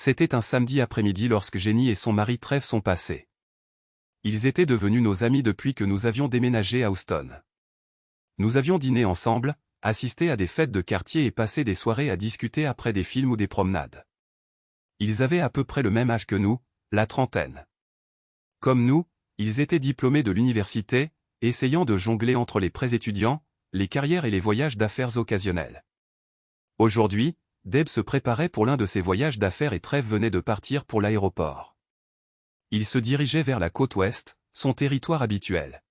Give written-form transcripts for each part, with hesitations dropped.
C'était un samedi après-midi lorsque Jenny et son mari Trev sont passés. Ils étaient devenus nos amis depuis que nous avions déménagé à Houston. Nous avions dîné ensemble, assisté à des fêtes de quartier et passé des soirées à discuter après des films ou des promenades. Ils avaient à peu près le même âge que nous, la trentaine. Comme nous, ils étaient diplômés de l'université, essayant de jongler entre les prêts étudiants, les carrières et les voyages d'affaires occasionnels. Aujourd'hui, Deb se préparait pour l'un de ses voyages d'affaires et Trev venait de partir pour l'aéroport. Il se dirigeait vers la côte ouest, son territoire habituel.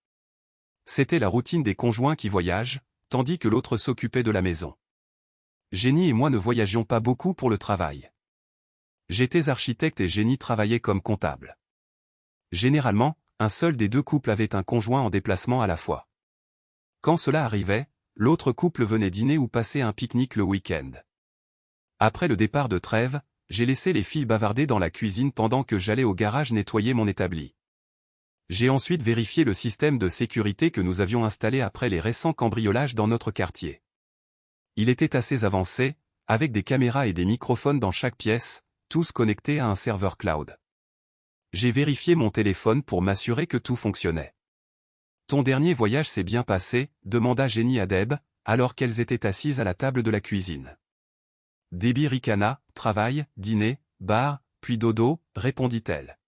C'était la routine des conjoints qui voyagent, tandis que l'autre s'occupait de la maison. Jenny et moi ne voyagions pas beaucoup pour le travail. J'étais architecte et Jenny travaillait comme comptable. Généralement, un seul des deux couples avait un conjoint en déplacement à la fois. Quand cela arrivait, l'autre couple venait dîner ou passer un pique-nique le week-end. Après le départ de Trev, j'ai laissé les filles bavarder dans la cuisine pendant que j'allais au garage nettoyer mon établi. J'ai ensuite vérifié le système de sécurité que nous avions installé après les récents cambriolages dans notre quartier. Il était assez avancé, avec des caméras et des microphones dans chaque pièce, tous connectés à un serveur cloud. J'ai vérifié mon téléphone pour m'assurer que tout fonctionnait. « Ton dernier voyage s'est bien passé ?» demanda Jenny à Deb, alors qu'elles étaient assises à la table de la cuisine. Debbie ricana, travail, dîner, bar, puis dodo, répondit-elle.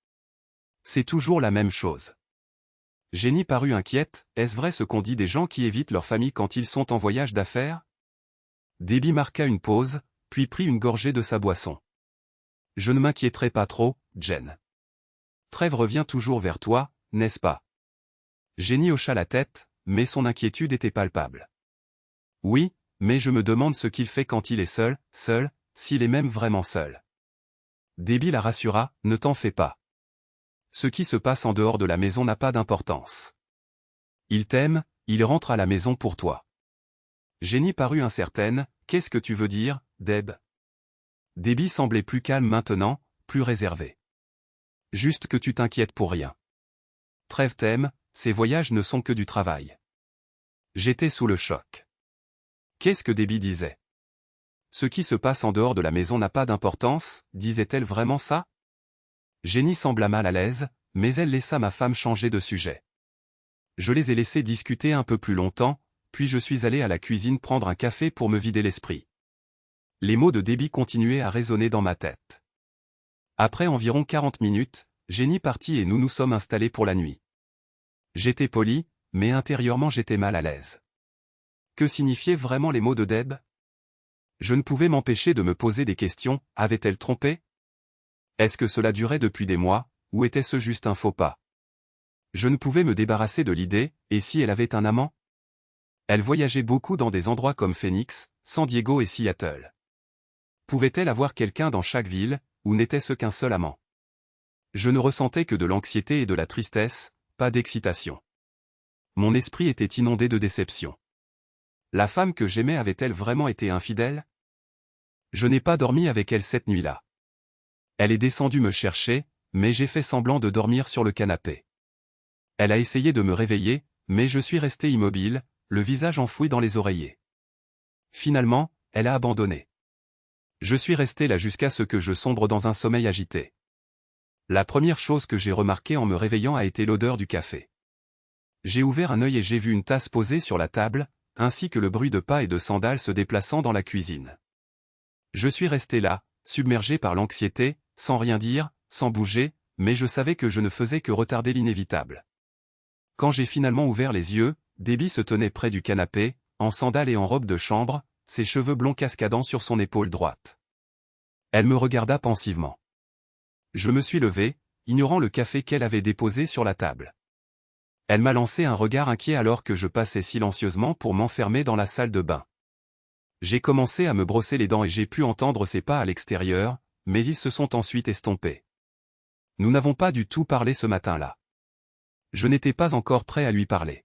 C'est toujours la même chose. Jenny parut inquiète, est-ce vrai ce qu'on dit des gens qui évitent leur famille quand ils sont en voyage d'affaires? Debbie marqua une pause, puis prit une gorgée de sa boisson. Je ne m'inquiéterai pas trop, Jen. Trev revient toujours vers toi, n'est-ce pas? Jenny hocha la tête, mais son inquiétude était palpable. Oui, mais je me demande ce qu'il fait quand il est seul, s'il est même vraiment seul. Debbie la rassura, ne t'en fais pas. Ce qui se passe en dehors de la maison n'a pas d'importance. Il t'aime, il rentre à la maison pour toi. Jenny parut incertaine, qu'est-ce que tu veux dire, Deb? Debbie semblait plus calme maintenant, plus réservée. Juste que tu t'inquiètes pour rien. Trev t'aime, ces voyages ne sont que du travail. J'étais sous le choc. Qu'est-ce que Debbie disait? Ce qui se passe en dehors de la maison n'a pas d'importance, disait-elle vraiment ça? Jenny sembla mal à l'aise, mais elle laissa ma femme changer de sujet. Je les ai laissés discuter un peu plus longtemps, puis je suis allé à la cuisine prendre un café pour me vider l'esprit. Les mots de Debbie continuaient à résonner dans ma tête. Après environ 40 minutes, Jenny partit et nous nous sommes installés pour la nuit. J'étais poli, mais intérieurement j'étais mal à l'aise. Que signifiaient vraiment les mots de Deb? Je ne pouvais m'empêcher de me poser des questions, avait-elle trompé? Est-ce que cela durait depuis des mois, ou était-ce juste un faux pas? Je ne pouvais me débarrasser de l'idée, et si elle avait un amant? Elle voyageait beaucoup dans des endroits comme Phoenix, San Diego et Seattle. Pouvait-elle avoir quelqu'un dans chaque ville, ou n'était-ce qu'un seul amant? Je ne ressentais que de l'anxiété et de la tristesse, pas d'excitation. Mon esprit était inondé de déception. La femme que j'aimais avait-elle vraiment été infidèle? Je n'ai pas dormi avec elle cette nuit-là. Elle est descendue me chercher, mais j'ai fait semblant de dormir sur le canapé. Elle a essayé de me réveiller, mais je suis resté immobile, le visage enfoui dans les oreillers. Finalement, elle a abandonné. Je suis resté là jusqu'à ce que je sombre dans un sommeil agité. La première chose que j'ai remarquée en me réveillant a été l'odeur du café. J'ai ouvert un œil et j'ai vu une tasse posée sur la table, ainsi que le bruit de pas et de sandales se déplaçant dans la cuisine. Je suis resté là, submergé par l'anxiété, sans rien dire, sans bouger, mais je savais que je ne faisais que retarder l'inévitable. Quand j'ai finalement ouvert les yeux, Debbie se tenait près du canapé, en sandales et en robe de chambre, ses cheveux blonds cascadant sur son épaule droite. Elle me regarda pensivement. Je me suis levé, ignorant le café qu'elle avait déposé sur la table. Elle m'a lancé un regard inquiet alors que je passais silencieusement pour m'enfermer dans la salle de bain. J'ai commencé à me brosser les dents et j'ai pu entendre ses pas à l'extérieur, mais ils se sont ensuite estompés. Nous n'avons pas du tout parlé ce matin-là. Je n'étais pas encore prêt à lui parler.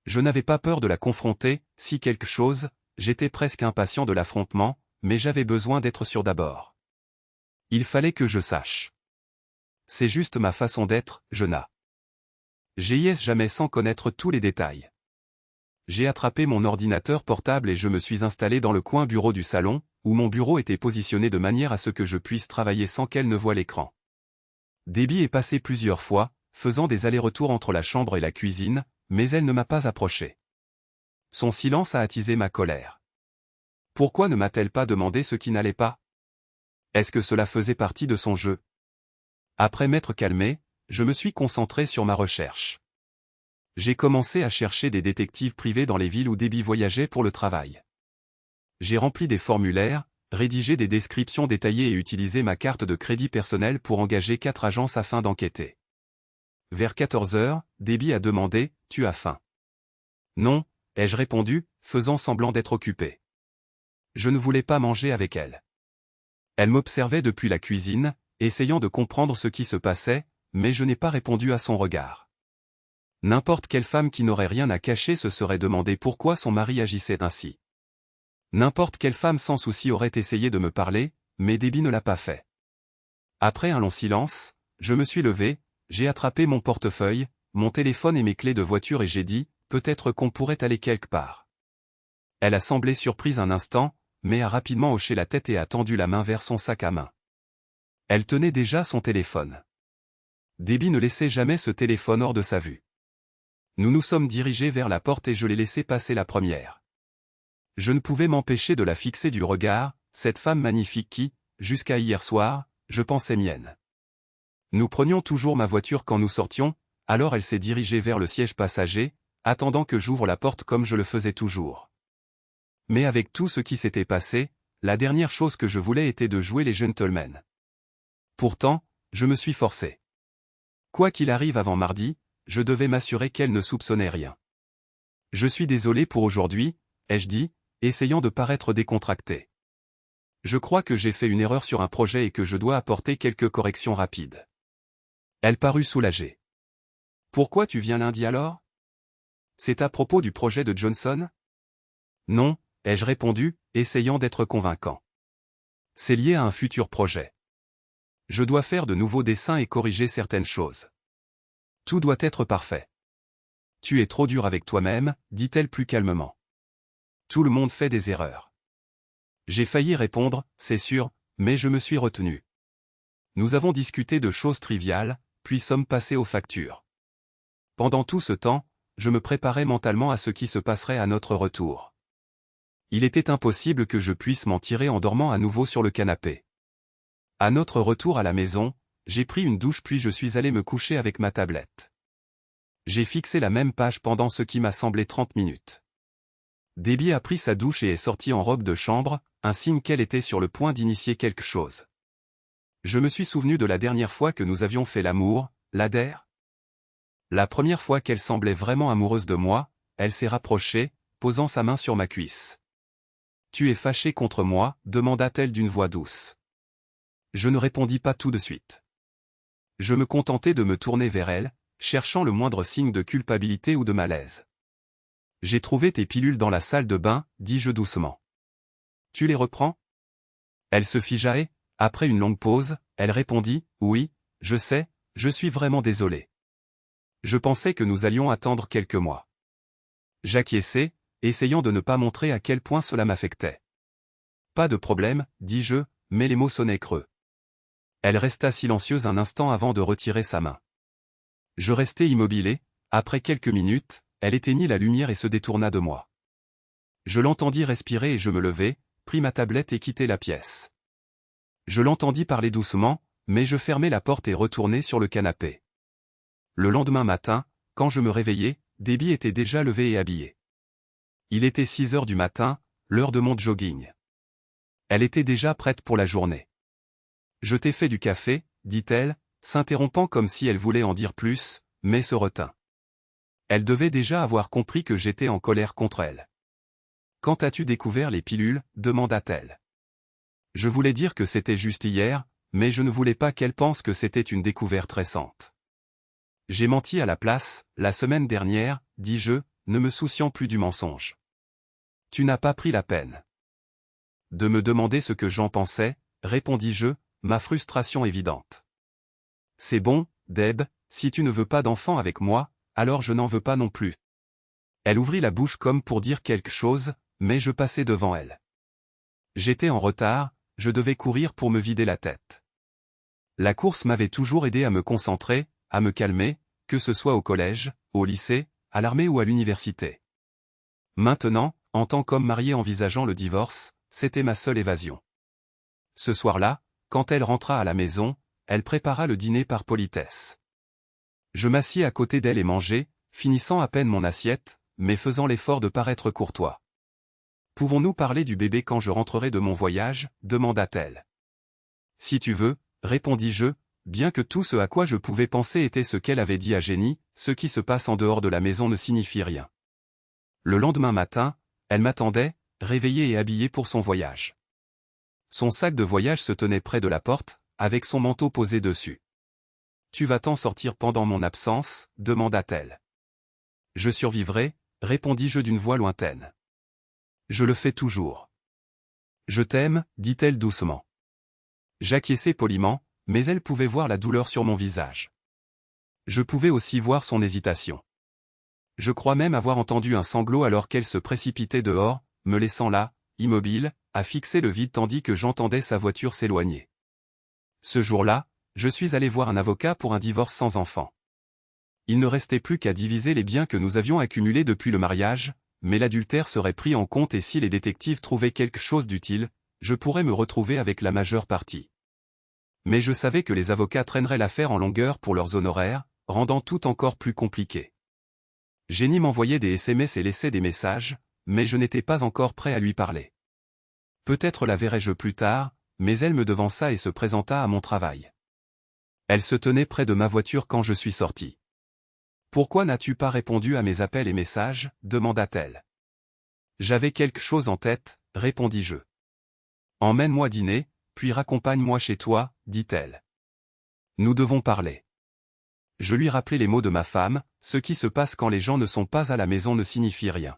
Je n'avais pas peur de la confronter, si quelque chose, j'étais presque impatient de l'affrontement, mais j'avais besoin d'être sûr d'abord. Il fallait que je sache. C'est juste ma façon d'être, Jonah. J'y jamais sans connaître tous les détails. J'ai attrapé mon ordinateur portable et je me suis installé dans le coin bureau du salon, où mon bureau était positionné de manière à ce que je puisse travailler sans qu'elle ne voie l'écran. Debbie est passée plusieurs fois, faisant des allers-retours entre la chambre et la cuisine, mais elle ne m'a pas approché. Son silence a attisé ma colère. Pourquoi ne m'a-t-elle pas demandé ce qui n'allait pas? Est-ce que cela faisait partie de son jeu? Après m'être calmé, je me suis concentré sur ma recherche. J'ai commencé à chercher des détectives privés dans les villes où Debbie voyageait pour le travail. J'ai rempli des formulaires, rédigé des descriptions détaillées et utilisé ma carte de crédit personnel pour engager 4 agences afin d'enquêter. Vers 14 heures, Debbie a demandé « Tu as faim ?» Non, ai-je répondu, faisant semblant d'être occupé. Je ne voulais pas manger avec elle. Elle m'observait depuis la cuisine, essayant de comprendre ce qui se passait, mais je n'ai pas répondu à son regard. N'importe quelle femme qui n'aurait rien à cacher se serait demandé pourquoi son mari agissait ainsi. N'importe quelle femme sans souci aurait essayé de me parler, mais Debbie ne l'a pas fait. Après un long silence, je me suis levé, j'ai attrapé mon portefeuille, mon téléphone et mes clés de voiture et j'ai dit, peut-être qu'on pourrait aller quelque part. Elle a semblé surprise un instant, mais a rapidement hoché la tête et a tendu la main vers son sac à main. Elle tenait déjà son téléphone. Debbie ne laissait jamais ce téléphone hors de sa vue. Nous nous sommes dirigés vers la porte et je l'ai laissé passer la première. Je ne pouvais m'empêcher de la fixer du regard, cette femme magnifique qui, jusqu'à hier soir, je pensais mienne. Nous prenions toujours ma voiture quand nous sortions, alors elle s'est dirigée vers le siège passager, attendant que j'ouvre la porte comme je le faisais toujours. Mais avec tout ce qui s'était passé, la dernière chose que je voulais était de jouer les gentlemen. Pourtant, je me suis forcé. Quoi qu'il arrive avant mardi, je devais m'assurer qu'elle ne soupçonnait rien. Je suis désolé pour aujourd'hui, ai-je dit, essayant de paraître décontracté. Je crois que j'ai fait une erreur sur un projet et que je dois apporter quelques corrections rapides. Elle parut soulagée. Pourquoi tu viens lundi alors? C'est à propos du projet de Johnson? Non, ai-je répondu, essayant d'être convaincant. C'est lié à un futur projet. Je dois faire de nouveaux dessins et corriger certaines choses. Tout doit être parfait. Tu es trop dur avec toi-même, dit-elle plus calmement. Tout le monde fait des erreurs. J'ai failli répondre, c'est sûr, mais je me suis retenu. Nous avons discuté de choses triviales, puis sommes passés aux factures. Pendant tout ce temps, je me préparais mentalement à ce qui se passerait à notre retour. Il était impossible que je puisse m'en tirer en dormant à nouveau sur le canapé. À notre retour à la maison, j'ai pris une douche puis je suis allé me coucher avec ma tablette. J'ai fixé la même page pendant ce qui m'a semblé 30 minutes. Debbie a pris sa douche et est sortie en robe de chambre, un signe qu'elle était sur le point d'initier quelque chose. Je me suis souvenu de la dernière fois que nous avions fait l'amour, l'Adair. La première fois qu'elle semblait vraiment amoureuse de moi, elle s'est rapprochée, posant sa main sur ma cuisse. « Tu es fâché contre moi ?» demanda-t-elle d'une voix douce. Je ne répondis pas tout de suite. Je me contentais de me tourner vers elle, cherchant le moindre signe de culpabilité ou de malaise. « J'ai trouvé tes pilules dans la salle de bain, dis-je doucement. Tu les reprends? » Elle se figea et, après une longue pause, elle répondit, « Oui, je sais, je suis vraiment désolé. Je pensais que nous allions attendre quelques mois. » J'acquiesçai, essayant de ne pas montrer à quel point cela m'affectait. « Pas de problème, dis-je, mais les mots sonnaient creux. » Elle resta silencieuse un instant avant de retirer sa main. Je restai immobile et, après quelques minutes, elle éteignit la lumière et se détourna de moi. Je l'entendis respirer et je me levai, pris ma tablette et quittai la pièce. Je l'entendis parler doucement, mais je fermai la porte et retournai sur le canapé. Le lendemain matin, quand je me réveillai, Debbie était déjà levée et habillée. Il était 6 heures du matin, l'heure de mon jogging. Elle était déjà prête pour la journée. « Je t'ai fait du café, dit-elle, s'interrompant comme si elle voulait en dire plus, mais se retint. Elle devait déjà avoir compris que j'étais en colère contre elle. « Quand as-tu découvert les pilules ?» demanda-t-elle. Je voulais dire que c'était juste hier, mais je ne voulais pas qu'elle pense que c'était une découverte récente. J'ai menti à la place, la semaine dernière, dis-je, ne me souciant plus du mensonge. Tu n'as pas pris la peine de me demander ce que j'en pensais, répondis-je, ma frustration évidente. C'est bon, Deb, si tu ne veux pas d'enfant avec moi, alors je n'en veux pas non plus. Elle ouvrit la bouche comme pour dire quelque chose, mais je passai devant elle. J'étais en retard, je devais courir pour me vider la tête. La course m'avait toujours aidé à me concentrer, à me calmer, que ce soit au collège, au lycée, à l'armée ou à l'université. Maintenant, en tant qu'homme marié envisageant le divorce, c'était ma seule évasion. Ce soir-là, quand elle rentra à la maison, elle prépara le dîner par politesse. Je m'assis à côté d'elle et mangeai, finissant à peine mon assiette, mais faisant l'effort de paraître courtois. « Pouvons-nous parler du bébé quand je rentrerai de mon voyage ?» demanda-t-elle. « Si tu veux », répondis-je, bien que tout ce à quoi je pouvais penser était ce qu'elle avait dit à Jenny, ce qui se passe en dehors de la maison ne signifie rien. Le lendemain matin, elle m'attendait, réveillée et habillée pour son voyage. Son sac de voyage se tenait près de la porte, avec son manteau posé dessus. « Tu vas t'en sortir pendant mon absence ?» demanda-t-elle. « Je survivrai », répondis-je d'une voix lointaine. « Je le fais toujours. »« Je t'aime » dit-elle doucement. J'acquiesçai poliment, mais elle pouvait voir la douleur sur mon visage. Je pouvais aussi voir son hésitation. Je crois même avoir entendu un sanglot alors qu'elle se précipitait dehors, me laissant là, immobile, à fixer le vide tandis que j'entendais sa voiture s'éloigner. Ce jour-là, je suis allé voir un avocat pour un divorce sans enfant. Il ne restait plus qu'à diviser les biens que nous avions accumulés depuis le mariage, mais l'adultère serait pris en compte et si les détectives trouvaient quelque chose d'utile, je pourrais me retrouver avec la majeure partie. Mais je savais que les avocats traîneraient l'affaire en longueur pour leurs honoraires, rendant tout encore plus compliqué. Jenny m'envoyait des SMS et laissait des messages, mais je n'étais pas encore prêt à lui parler. Peut-être la verrai-je plus tard, mais elle me devança et se présenta à mon travail. Elle se tenait près de ma voiture quand je suis sorti. « Pourquoi n'as-tu pas répondu à mes appels et messages ?» demanda-t-elle. « J'avais quelque chose en tête » répondis-je. « Emmène-moi dîner, puis raccompagne-moi chez toi » dit-elle. « Nous devons parler. » Je lui rappelai les mots de ma femme, ce qui se passe quand les gens ne sont pas à la maison ne signifie rien.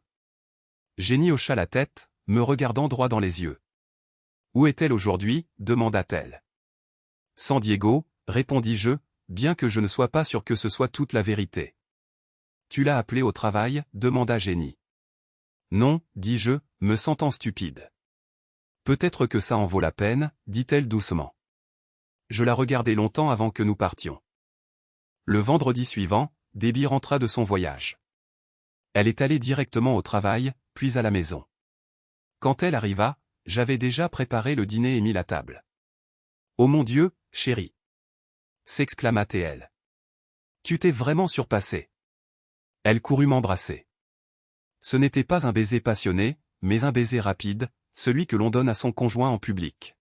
Jenny hocha la tête, me regardant droit dans les yeux. « Où est-elle aujourd'hui » demanda-t-elle. « San Diego » répondis-je, bien que je ne sois pas sûr que ce soit toute la vérité. « Tu l'as appelée au travail » demanda Jenny. « Non, dis-je, me sentant stupide. « Peut-être que ça en vaut la peine » dit-elle doucement. Je la regardai longtemps avant que nous partions. Le vendredi suivant, Debbie rentra de son voyage. Elle est allée directement au travail, puis à la maison. Quand elle arriva, j'avais déjà préparé le dîner et mis la table. « Oh mon Dieu, chérie !» s'exclama-t-elle. « Tu t'es vraiment surpassée. » Elle courut m'embrasser. Ce n'était pas un baiser passionné, mais un baiser rapide, celui que l'on donne à son conjoint en public.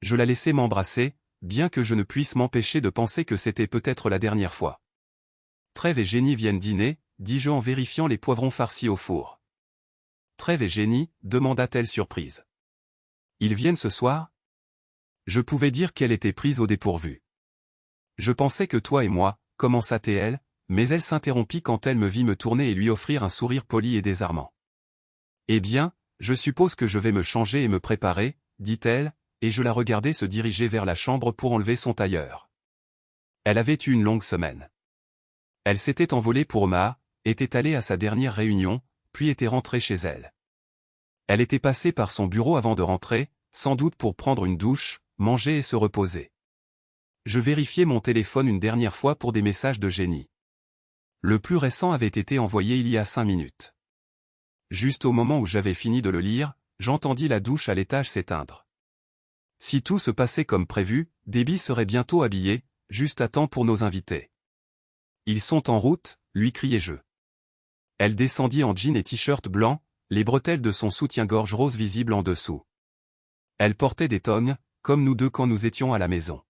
Je la laissai m'embrasser, bien que je ne puisse m'empêcher de penser que c'était peut-être la dernière fois. « Trèves et Jenny viennent dîner » dis-je en vérifiant les poivrons farcis au four. « Trèves et Jenny » demanda-t-elle surprise. « Ils viennent ce soir ?» Je pouvais dire qu'elle était prise au dépourvu. « Je pensais que toi et moi » commença-t-elle, mais elle s'interrompit quand elle me vit me tourner et lui offrir un sourire poli et désarmant. « Eh bien, je suppose que je vais me changer et me préparer, » dit-elle, et je la regardai se diriger vers la chambre pour enlever son tailleur. Elle avait eu une longue semaine. Elle s'était envolée pour Omaha, était allée à sa dernière réunion, puis était rentrée chez elle. Elle était passée par son bureau avant de rentrer, sans doute pour prendre une douche, manger et se reposer. Je vérifiai mon téléphone une dernière fois pour des messages de Jenny. Le plus récent avait été envoyé il y a 5 minutes. Juste au moment où j'avais fini de le lire, j'entendis la douche à l'étage s'éteindre. Si tout se passait comme prévu, Debbie serait bientôt habillée, juste à temps pour nos invités. « Ils sont en route » lui criai-je. Elle descendit en jean et t-shirt blanc, les bretelles de son soutien-gorge rose visibles en dessous. Elle portait des tongs, comme nous deux quand nous étions à la maison.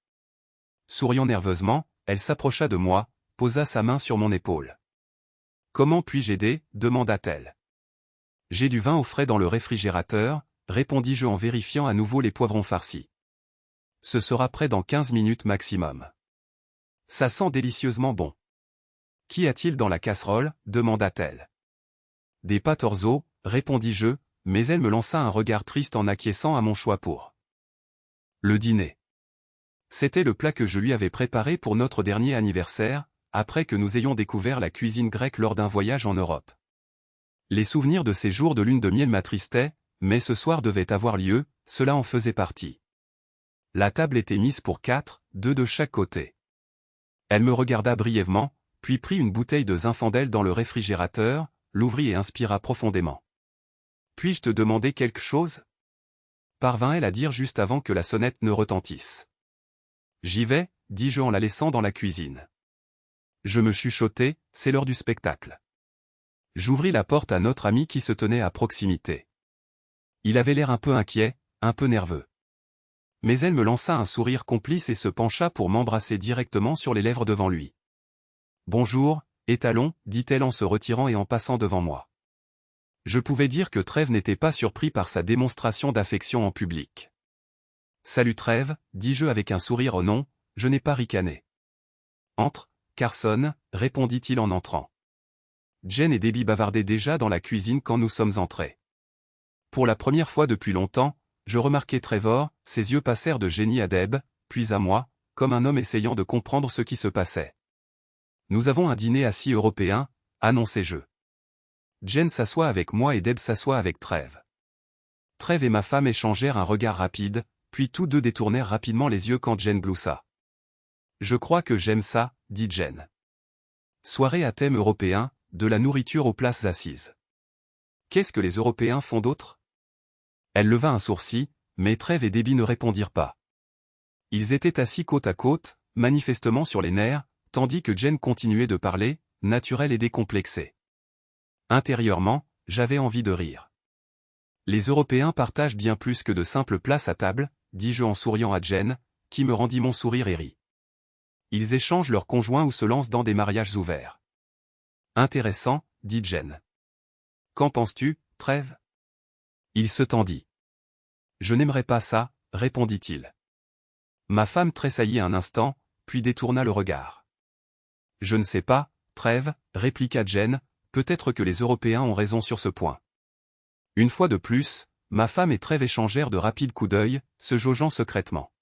Souriant nerveusement, elle s'approcha de moi, posa sa main sur mon épaule. « Comment puis-je aider » demanda-t-elle. « J'ai du vin au frais dans le réfrigérateur » répondis-je en vérifiant à nouveau les poivrons farcis. « Ce sera prêt dans 15 minutes maximum. »« Ça sent délicieusement bon. »« Qu'y a-t-il dans la casserole » demanda-t-elle. « Des pâtes orzo » répondis-je, mais elle me lança un regard triste en acquiesçant à mon choix pour le dîner. C'était le plat que je lui avais préparé pour notre dernier anniversaire, après que nous ayons découvert la cuisine grecque lors d'un voyage en Europe. Les souvenirs de ces jours de lune de miel m'attristaient, mais ce soir devait avoir lieu, cela en faisait partie. La table était mise pour 4, 2 de chaque côté. Elle me regarda brièvement, puis prit une bouteille de Zinfandel dans le réfrigérateur, l'ouvrit et inspira profondément. « Puis-je te demander quelque chose ?» parvint-elle à dire juste avant que la sonnette ne retentisse. « J'y vais, dis-je en la laissant dans la cuisine. » Je me chuchotai, c'est l'heure du spectacle. J'ouvris la porte à notre ami qui se tenait à proximité. Il avait l'air un peu inquiet, un peu nerveux. Mais elle me lança un sourire complice et se pencha pour m'embrasser directement sur les lèvres devant lui. « Bonjour, étalon, dit-elle en se retirant et en passant devant moi. Je pouvais dire que Trèves n'était pas surpris par sa démonstration d'affection en public. « Salut Trèves, dis-je avec un sourire au non, je n'ai pas ricané. »« Entre, Carson, répondit-il en entrant. Jen et Debbie bavardaient déjà dans la cuisine quand nous sommes entrés. Pour la première fois depuis longtemps, je remarquai Trevor, ses yeux passèrent de Jenny à Deb, puis à moi, comme un homme essayant de comprendre ce qui se passait. « Nous avons un dîner assis européen, annonçai-je. Jen s'assoit avec moi et Deb s'assoit avec Trèves. Trèves et ma femme échangèrent un regard rapide, puis tous deux détournèrent rapidement les yeux quand Jen gloussa. « Je crois que j'aime ça, dit Jen. Soirée à thème européen, de la nourriture aux places assises. Qu'est-ce que les Européens font d'autre ?» Elle leva un sourcil, mais Trèves et Debbie ne répondirent pas. Ils étaient assis côte à côte, manifestement sur les nerfs, tandis que Jen continuait de parler, naturelle et décomplexée. Intérieurement, j'avais envie de rire. Les Européens partagent bien plus que de simples places à table, dis-je en souriant à Jen, qui me rendit mon sourire et rit. Ils échangent leurs conjoints ou se lancent dans des mariages ouverts. Intéressant, dit Jen. Qu'en penses-tu, Trèves ? Il se tendit. Je n'aimerais pas ça, répondit-il. Ma femme tressaillit un instant, puis détourna le regard. Je ne sais pas, Trèves, répliqua Jen, peut-être que les Européens ont raison sur ce point. Une fois de plus, ma femme et Trèves échangèrent de rapides coups d'œil, se jaugeant secrètement.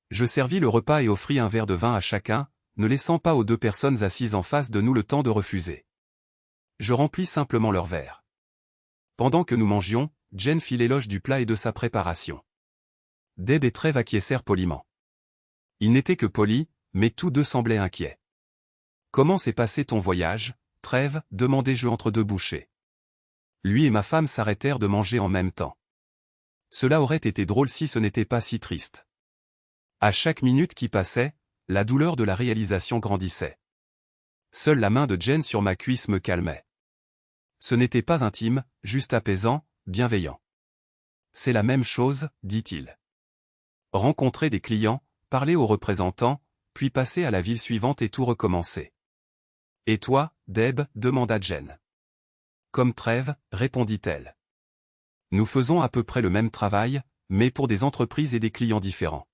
Je servis le repas et offris un verre de vin à chacun, ne laissant pas aux deux personnes assises en face de nous le temps de refuser. Je remplis simplement leur verre. Pendant que nous mangions, Jen fit l'éloge du plat et de sa préparation. Deb et Trèves acquiescèrent poliment. Ils n'étaient que polis, mais tous deux semblaient inquiets. « Comment s'est passé ton voyage, Trèves » demandai-je entre deux bouchées. Lui et ma femme s'arrêtèrent de manger en même temps. Cela aurait été drôle si ce n'était pas si triste. À chaque minute qui passait, la douleur de la réalisation grandissait. Seule la main de Jen sur ma cuisse me calmait. Ce n'était pas intime, juste apaisant, bienveillant. C'est la même chose, dit-il. Rencontrer des clients, parler aux représentants, puis passer à la ville suivante et tout recommencer. Et toi, Deb, demanda Jen. Comme Trèves, répondit-elle. Nous faisons à peu près le même travail, mais pour des entreprises et des clients différents.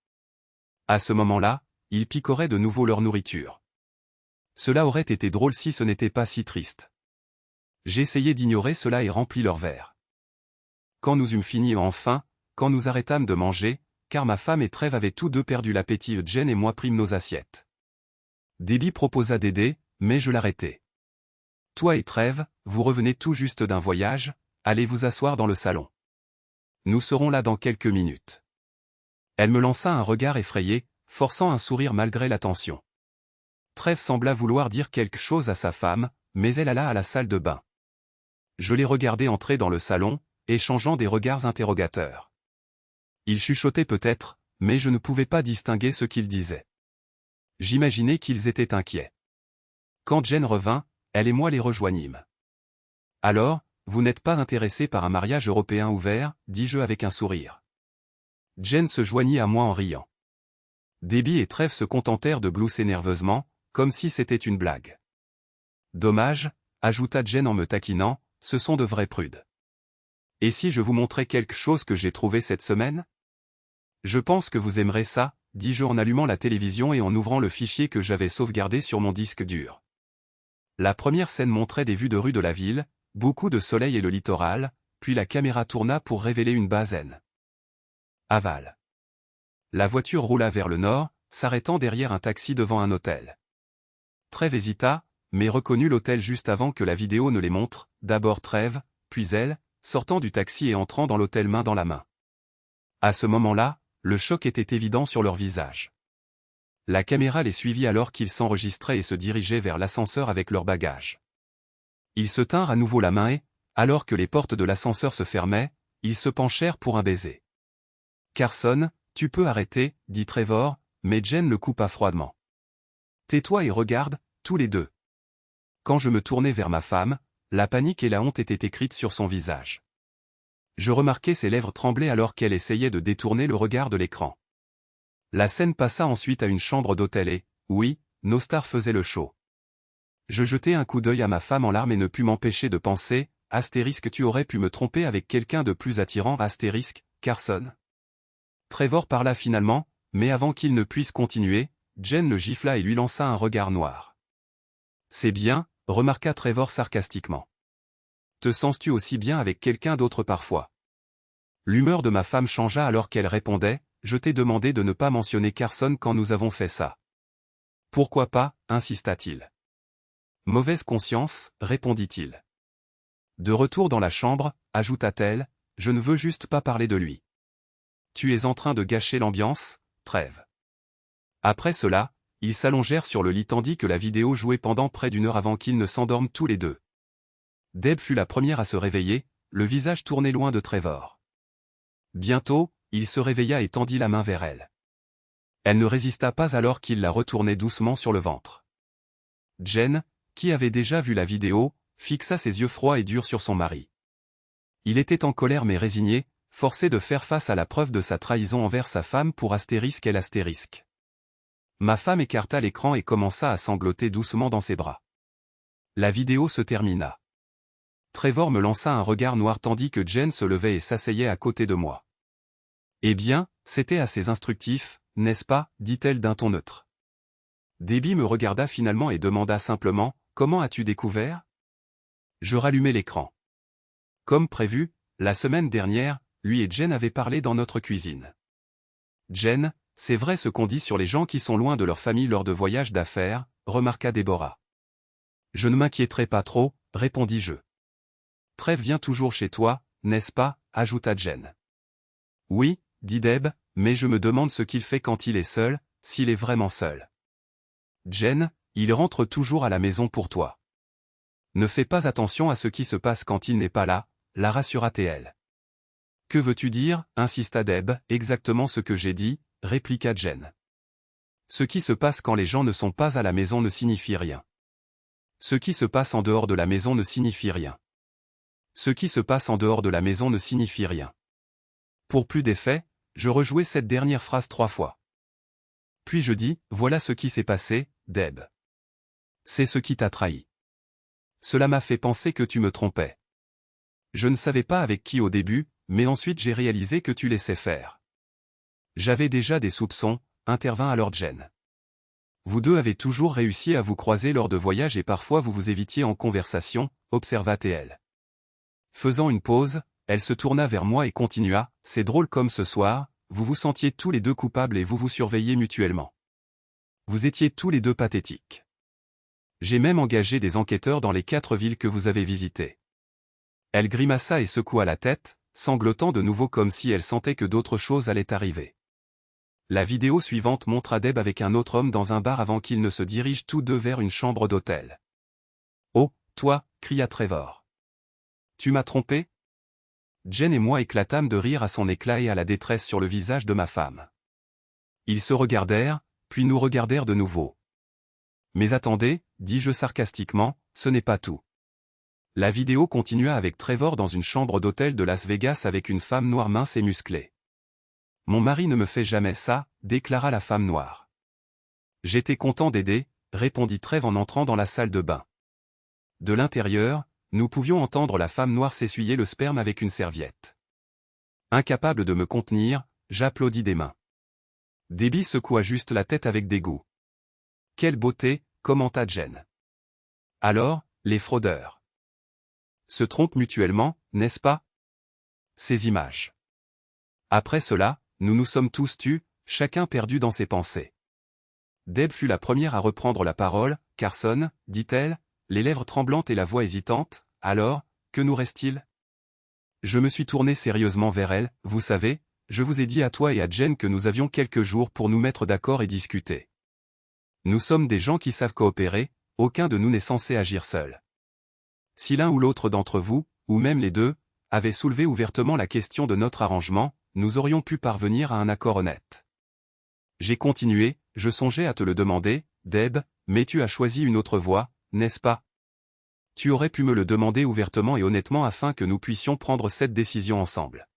À ce moment-là, ils picoraient de nouveau leur nourriture. Cela aurait été drôle si ce n'était pas si triste. J'essayai d'ignorer cela et remplis leur verre. Quand nous eûmes fini enfin, quand nous arrêtâmes de manger, car ma femme et Trèves avaient tous deux perdu l'appétit, Jen et moi prîmes nos assiettes. Debbie proposa d'aider, mais je l'arrêtai. Toi et Trèves, vous revenez tout juste d'un voyage, allez vous asseoir dans le salon. Nous serons là dans quelques minutes. Elle me lança un regard effrayé, forçant un sourire malgré la tension. Trèves sembla vouloir dire quelque chose à sa femme, mais elle alla à la salle de bain. Je les regardai entrer dans le salon, échangeant des regards interrogateurs. Ils chuchotaient peut-être, mais je ne pouvais pas distinguer ce qu'ils disaient. J'imaginais qu'ils étaient inquiets. Quand Jen revint, elle et moi les rejoignîmes. « Alors, vous n'êtes pas intéressé par un mariage européen ouvert » dis-je avec un sourire. Jen se joignit à moi en riant. Debbie et Trèves se contentèrent de glousser nerveusement, comme si c'était une blague. « Dommage, » ajouta Jen en me taquinant, « ce sont de vrais prudes. » « Et si je vous montrais quelque chose que j'ai trouvé cette semaine ? » « Je pense que vous aimerez ça, » dis-je en allumant la télévision et en ouvrant le fichier que j'avais sauvegardé sur mon disque dur. La première scène montrait des vues de rue de la ville, beaucoup de soleil et le littoral, puis la caméra tourna pour révéler une base N. Aval. La voiture roula vers le nord, s'arrêtant derrière un taxi devant un hôtel. Trèves hésita, mais reconnut l'hôtel juste avant que la vidéo ne les montre, d'abord Trèves, puis elle, sortant du taxi et entrant dans l'hôtel main dans la main. À ce moment-là, le choc était évident sur leur visage. La caméra les suivit alors qu'ils s'enregistraient et se dirigeaient vers l'ascenseur avec leurs bagages. Ils se tinrent à nouveau la main et, alors que les portes de l'ascenseur se fermaient, ils se penchèrent pour un baiser. « Carson, tu peux arrêter, dit Trevor, mais Jen le coupa froidement. « Tais-toi et regarde, tous les deux. » Quand je me tournai vers ma femme, la panique et la honte étaient écrites sur son visage. Je remarquai ses lèvres trembler alors qu'elle essayait de détourner le regard de l'écran. La scène passa ensuite à une chambre d'hôtel et, oui, nos stars faisaient le show. Je jetai un coup d'œil à ma femme en larmes et ne pus m'empêcher de penser, astérisque tu aurais pu me tromper avec quelqu'un de plus attirant, astérisque, Carson. Trevor parla finalement, mais avant qu'il ne puisse continuer, Jen le gifla et lui lança un regard noir. C'est bien, remarqua Trevor sarcastiquement. Te sens-tu aussi bien avec quelqu'un d'autre parfois? L'humeur de ma femme changea alors qu'elle répondait, je t'ai demandé de ne pas mentionner Carson quand nous avons fait ça. Pourquoi pas, insista-t-il. Mauvaise conscience, répondit-il. De retour dans la chambre, ajouta-t-elle, je ne veux juste pas parler de lui. Tu es en train de gâcher l'ambiance, Trèves. Après cela, ils s'allongèrent sur le lit tandis que la vidéo jouait pendant près d'1 heure avant qu'ils ne s'endorment tous les deux. Deb fut la première à se réveiller, le visage tourné loin de Trevor. Bientôt, il se réveilla et tendit la main vers elle. Elle ne résista pas alors qu'il la retournait doucement sur le ventre. Jen, qui avait déjà vu la vidéo, fixa ses yeux froids et durs sur son mari. Il était en colère mais résigné, forcé de faire face à la preuve de sa trahison envers sa femme pour astérisque elle astérisque. Ma femme écarta l'écran et commença à sangloter doucement dans ses bras. La vidéo se termina. Trevor me lança un regard noir tandis que Jen se levait et s'asseyait à côté de moi. Eh bien, c'était assez instructif, n'est-ce pas, dit-elle d'un ton neutre. Debbie me regarda finalement et demanda simplement, comment as-tu découvert? Je rallumai l'écran. Comme prévu, la semaine dernière, lui et Jen avaient parlé dans notre cuisine. Jen, c'est vrai ce qu'on dit sur les gens qui sont loin de leur famille lors de voyages d'affaires, remarqua Deborah. Je ne m'inquiéterai pas trop, répondis-je. Trèves vient toujours chez toi, n'est-ce pas, ajouta Jen. Oui, dit Deb, mais je me demande ce qu'il fait quand il est seul, s'il est vraiment seul. Jen, il rentre toujours à la maison pour toi. Ne fais pas attention à ce qui se passe quand il n'est pas là, la rassura-t-elle. Que veux-tu dire, insista Deb, exactement ce que j'ai dit, répliqua Jen. Ce qui se passe quand les gens ne sont pas à la maison ne signifie rien. Ce qui se passe en dehors de la maison ne signifie rien. Ce qui se passe en dehors de la maison ne signifie rien. Pour plus d'effet, je rejouai cette dernière phrase 3 fois. Puis je dis, voilà ce qui s'est passé, Deb. C'est ce qui t'a trahi. Cela m'a fait penser que tu me trompais. Je ne savais pas avec qui au début, mais ensuite j'ai réalisé que tu laissais faire. J'avais déjà des soupçons, intervint alors Jen. Vous deux avez toujours réussi à vous croiser lors de voyages et parfois vous vous évitiez en conversation, observa-t-elle. Faisant une pause, elle se tourna vers moi et continua, c'est drôle comme ce soir, vous vous sentiez tous les deux coupables et vous vous surveilliez mutuellement. Vous étiez tous les deux pathétiques. J'ai même engagé des enquêteurs dans les 4 villes que vous avez visitées. Elle grimaça et secoua la tête, sanglotant de nouveau comme si elle sentait que d'autres choses allaient arriver. La vidéo suivante montra Deb avec un autre homme dans un bar avant qu'ils ne se dirigent tous deux vers une chambre d'hôtel. « Oh, toi » cria Trevor. « Tu m'as trompé ?» Jen et moi éclatâmes de rire à son éclat et à la détresse sur le visage de ma femme. Ils se regardèrent, puis nous regardèrent de nouveau. « Mais attendez, dis-je sarcastiquement, ce n'est pas tout. » La vidéo continua avec Trevor dans une chambre d'hôtel de Las Vegas avec une femme noire mince et musclée. « Mon mari ne me fait jamais ça, » déclara la femme noire. « J'étais content d'aider, » répondit Trevor en entrant dans la salle de bain. De l'intérieur, nous pouvions entendre la femme noire s'essuyer le sperme avec une serviette. Incapable de me contenir, j'applaudis des mains. Debbie secoua juste la tête avec dégoût. « Quelle beauté !» commenta Jen. « Alors, les fraudeurs se trompent mutuellement, n'est-ce pas? Ces images. Après cela, nous nous sommes tous tus, chacun perdu dans ses pensées. Deb fut la première à reprendre la parole. « Carson, dit-elle, les lèvres tremblantes et la voix hésitante, alors, que nous reste-t-il? Je me suis tourné sérieusement vers elle. Vous savez, je vous ai dit à toi et à Jen que nous avions quelques jours pour nous mettre d'accord et discuter. Nous sommes des gens qui savent coopérer, aucun de nous n'est censé agir seul. Si l'un ou l'autre d'entre vous, ou même les deux, avait soulevé ouvertement la question de notre arrangement, nous aurions pu parvenir à un accord honnête. J'ai continué, je songeais à te le demander, Deb, mais tu as choisi une autre voie, n'est-ce pas? Tu aurais pu me le demander ouvertement et honnêtement afin que nous puissions prendre cette décision ensemble.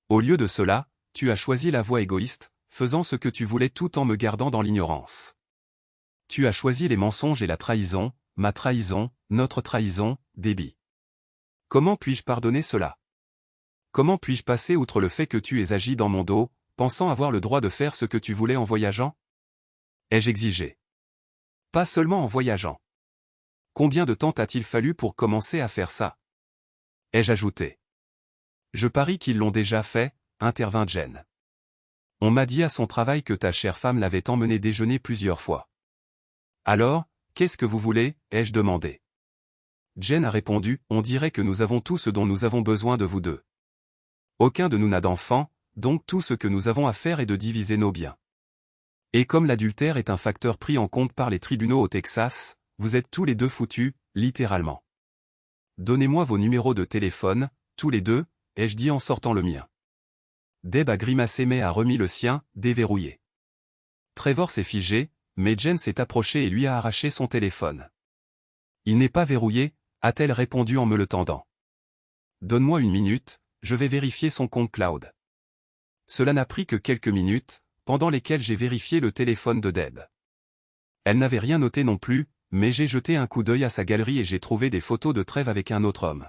Au lieu de cela, tu as choisi la voie égoïste, faisant ce que tu voulais tout en me gardant dans l'ignorance. Tu as choisi les mensonges et la trahison, ma trahison, notre trahison, Debbie. Comment puis-je pardonner cela? Comment puis-je passer outre le fait que tu aies agi dans mon dos, pensant avoir le droit de faire ce que tu voulais en voyageant? Ai-je exigé? Pas seulement en voyageant. Combien de temps t'a-t-il fallu pour commencer à faire ça? Ai-je ajouté? Je parie qu'ils l'ont déjà fait, intervint Jen. On m'a dit à son travail que ta chère femme l'avait emmené déjeuner plusieurs fois. Alors, qu'est-ce que vous voulez, ai-je demandé. Jen a répondu, on dirait que nous avons tout ce dont nous avons besoin de vous deux. Aucun de nous n'a d'enfants, donc tout ce que nous avons à faire est de diviser nos biens. Et comme l'adultère est un facteur pris en compte par les tribunaux au Texas, vous êtes tous les deux foutus, littéralement. Donnez-moi vos numéros de téléphone, tous les deux, ai-je dit en sortant le mien. Deb a grimacé mais a remis le sien, déverrouillé. Trevor s'est figé, mais Jen s'est approchée et lui a arraché son téléphone. Il n'est pas verrouillé, a-t-elle répondu en me le tendant. Donne-moi une minute, je vais vérifier son compte cloud. Cela n'a pris que quelques minutes, pendant lesquelles j'ai vérifié le téléphone de Deb. Elle n'avait rien noté non plus, mais j'ai jeté un coup d'œil à sa galerie et j'ai trouvé des photos de Trev avec un autre homme.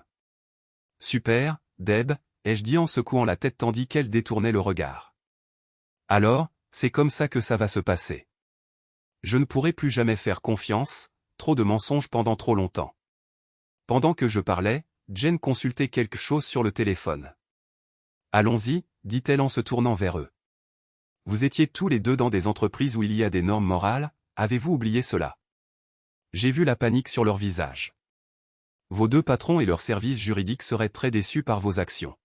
Super, Deb, ai-je dit en secouant la tête tandis qu'elle détournait le regard. Alors, c'est comme ça que ça va se passer. Je ne pourrai plus jamais faire confiance, trop de mensonges pendant trop longtemps. Pendant que je parlais, Jen consultait quelque chose sur le téléphone. Allons-y, dit-elle en se tournant vers eux. Vous étiez tous les deux dans des entreprises où il y a des normes morales, avez-vous oublié cela? J'ai vu la panique sur leur visage. Vos deux patrons et leurs services juridiques seraient très déçus par vos actions.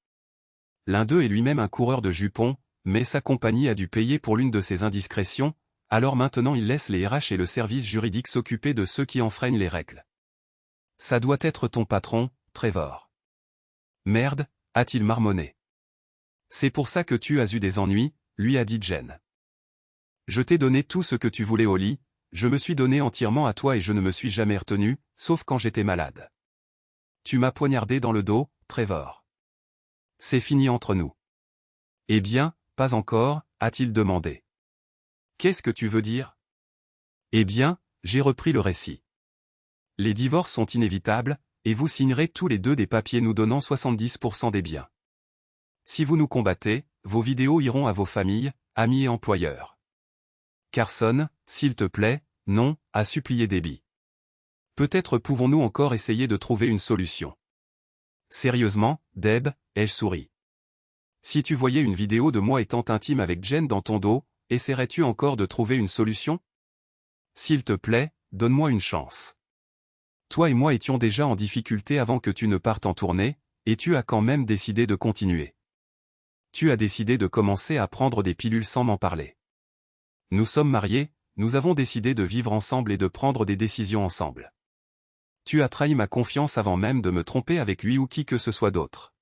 L'un d'eux est lui-même un coureur de jupons, mais sa compagnie a dû payer pour l'une de ses indiscrétions, alors maintenant il laisse les RH et le service juridique s'occuper de ceux qui enfreignent les règles. Ça doit être ton patron, Trevor. Merde, a-t-il marmonné. C'est pour ça que tu as eu des ennuis, lui a dit Jen. Je t'ai donné tout ce que tu voulais au lit, je me suis donné entièrement à toi et je ne me suis jamais retenu, sauf quand j'étais malade. Tu m'as poignardé dans le dos, Trevor. C'est fini entre nous. Eh bien, pas encore, a-t-il demandé. Qu'est-ce que tu veux dire? Eh bien, j'ai repris le récit. Les divorces sont inévitables, et vous signerez tous les deux des papiers nous donnant 70% des biens. Si vous nous combattez, vos vidéos iront à vos familles, amis et employeurs. Carson, s'il te plaît, non, a supplié Debbie. Peut-être pouvons-nous encore essayer de trouver une solution. Sérieusement, Deb, ai-je souri. Si tu voyais une vidéo de moi étant intime avec Jen dans ton dos, essaierais-tu encore de trouver une solution? S'il te plaît, donne-moi une chance. Toi et moi étions déjà en difficulté avant que tu ne partes en tournée, et tu as quand même décidé de continuer. Tu as décidé de commencer à prendre des pilules sans m'en parler. Nous sommes mariés, nous avons décidé de vivre ensemble et de prendre des décisions ensemble. Tu as trahi ma confiance avant même de me tromper avec lui ou qui que ce soit d'autre.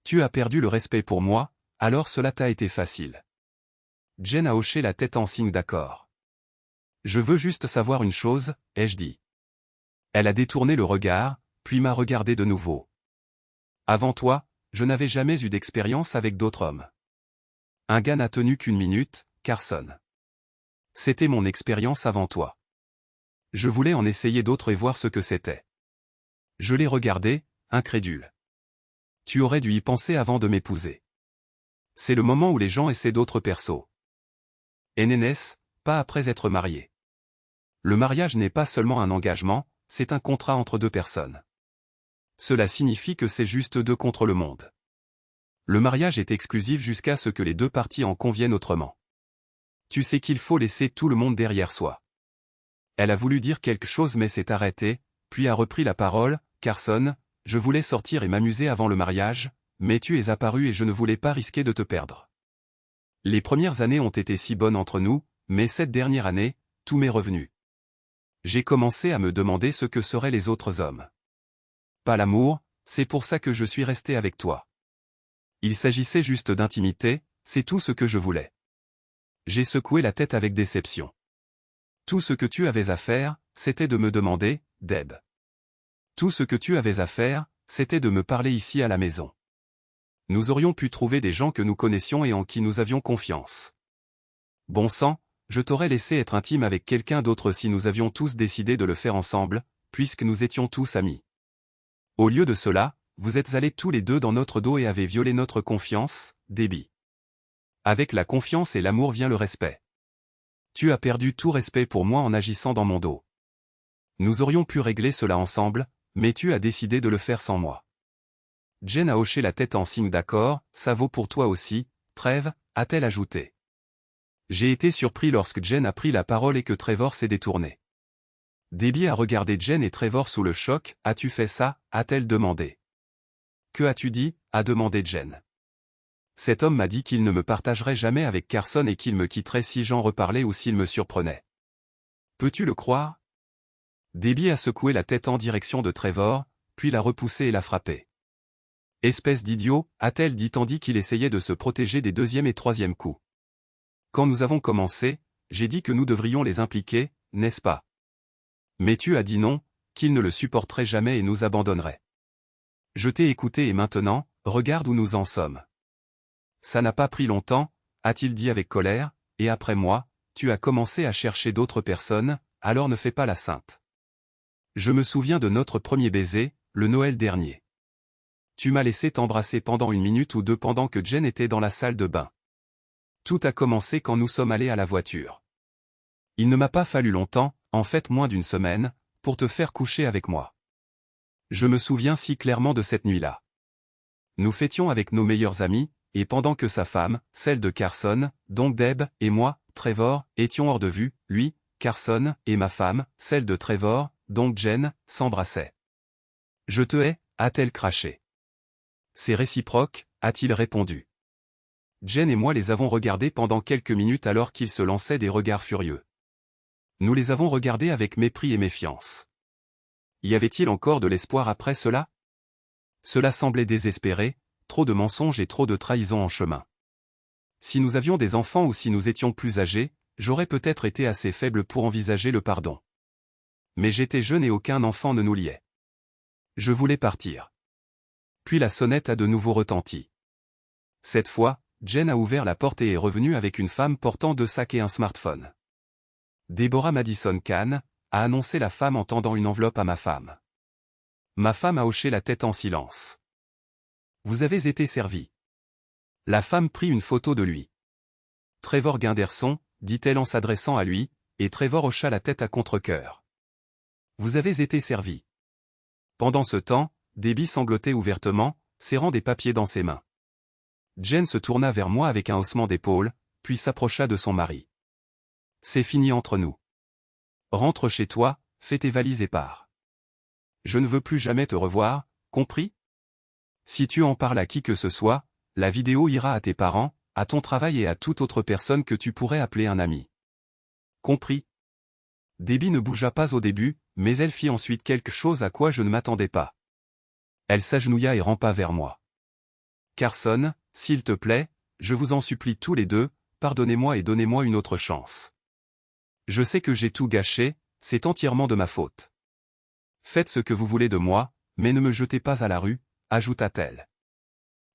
Tu as perdu le respect pour moi, alors cela t'a été facile. Jen a hoché la tête en signe d'accord. Je veux juste savoir une chose, ai-je dit. Elle a détourné le regard, puis m'a regardé de nouveau. Avant toi, je n'avais jamais eu d'expérience avec d'autres hommes. Un gars n'a tenu qu'une minute, Carson. C'était mon expérience avant toi. Je voulais en essayer d'autres et voir ce que c'était. Je l'ai regardé, incrédule. Tu aurais dû y penser avant de m'épouser. C'est le moment où les gens essaient d'autres persos. Et nénès, pas après être marié. Le mariage n'est pas seulement un engagement, c'est un contrat entre deux personnes. Cela signifie que c'est juste deux contre le monde. Le mariage est exclusif jusqu'à ce que les deux parties en conviennent autrement. Tu sais qu'il faut laisser tout le monde derrière soi. Elle a voulu dire quelque chose mais s'est arrêtée, puis a repris la parole, Carson, je voulais sortir et m'amuser avant le mariage, mais tu es apparu et je ne voulais pas risquer de te perdre. Les premières années ont été si bonnes entre nous, mais cette dernière année, tout m'est revenu. J'ai commencé à me demander ce que seraient les autres hommes. Pas l'amour, c'est pour ça que je suis resté avec toi. Il s'agissait juste d'intimité, c'est tout ce que je voulais. J'ai secoué la tête avec déception. Tout ce que tu avais à faire, c'était de me demander, Deb. Tout ce que tu avais à faire, c'était de me parler ici à la maison. Nous aurions pu trouver des gens que nous connaissions et en qui nous avions confiance. Bon sang, je t'aurais laissé être intime avec quelqu'un d'autre si nous avions tous décidé de le faire ensemble, puisque nous étions tous amis. Au lieu de cela, vous êtes allés tous les deux dans notre dos et avez violé notre confiance, Debbie. Avec la confiance et l'amour vient le respect. Tu as perdu tout respect pour moi en agissant dans mon dos. Nous aurions pu régler cela ensemble, mais tu as décidé de le faire sans moi. Jen a hoché la tête en signe d'accord, ça vaut pour toi aussi, Trevor, a-t-elle ajouté. J'ai été surpris lorsque Jen a pris la parole et que Trevor s'est détourné. Debbie a regardé Jen et Trevor sous le choc, as-tu fait ça, a-t-elle demandé. Que as-tu dit, a demandé Jen. Cet homme m'a dit qu'il ne me partagerait jamais avec Carson et qu'il me quitterait si j'en reparlais ou s'il me surprenait. Peux-tu le croire? Debbie a secoué la tête en direction de Trevor, puis l'a repoussé et l'a frappé. Espèce d'idiot, a-t-elle dit tandis qu'il essayait de se protéger des deuxième et troisième coups. Quand nous avons commencé, j'ai dit que nous devrions les impliquer, n'est-ce pas? Mais tu as dit non, qu'ils ne le supporteraient jamais et nous abandonneraient. Je t'ai écouté et maintenant, regarde où nous en sommes. Ça n'a pas pris longtemps, a-t-il dit avec colère, et après moi, tu as commencé à chercher d'autres personnes, alors ne fais pas la sainte. Je me souviens de notre premier baiser, le Noël dernier. Tu m'as laissé t'embrasser pendant 1 minute ou 2 pendant que Jen était dans la salle de bain. Tout a commencé quand nous sommes allés à la voiture. Il ne m'a pas fallu longtemps, en fait moins d'1 semaine, pour te faire coucher avec moi. Je me souviens si clairement de cette nuit-là. Nous fêtions avec nos meilleurs amis, et pendant que sa femme, celle de Carson, donc Deb, et moi, Trevor, étions hors de vue, lui, Carson, et ma femme, celle de Trevor, donc Jen, s'embrassaient. Je te hais, a-t-elle craché. C'est réciproque, a-t-il répondu. Jen et moi les avons regardés pendant quelques minutes alors qu'ils se lançaient des regards furieux. Nous les avons regardés avec mépris et méfiance. Y avait-il encore de l'espoir après cela? Cela semblait désespéré, trop de mensonges et trop de trahisons en chemin. Si nous avions des enfants ou si nous étions plus âgés, j'aurais peut-être été assez faible pour envisager le pardon. Mais j'étais jeune et aucun enfant ne nous liait. Je voulais partir. Puis la sonnette a de nouveau retenti. Cette fois, Jen a ouvert la porte et est revenue avec une femme portant 2 sacs et un smartphone. Deborah Madison Kahn, a annoncé la femme en tendant une enveloppe à ma femme. Ma femme a hoché la tête en silence. Vous avez été servi. La femme prit une photo de lui. Trevor Gunderson, dit-elle en s'adressant à lui, et Trevor hocha la tête à contre-cœur. Vous avez été servi. Pendant ce temps, Debbie sanglotait ouvertement, serrant des papiers dans ses mains. Jen se tourna vers moi avec un haussement d'épaule, puis s'approcha de son mari. C'est fini entre nous. Rentre chez toi, fais tes valises et pars. Je ne veux plus jamais te revoir, compris? Si tu en parles à qui que ce soit, la vidéo ira à tes parents, à ton travail et à toute autre personne que tu pourrais appeler un ami. Compris? Debbie ne bougea pas au début, mais elle fit ensuite quelque chose à quoi je ne m'attendais pas. Elle s'agenouilla et rampa vers moi. Carson, s'il te plaît, je vous en supplie tous les deux, pardonnez-moi et donnez-moi une autre chance. Je sais que j'ai tout gâché, c'est entièrement de ma faute. Faites ce que vous voulez de moi, mais ne me jetez pas à la rue, ajouta-t-elle.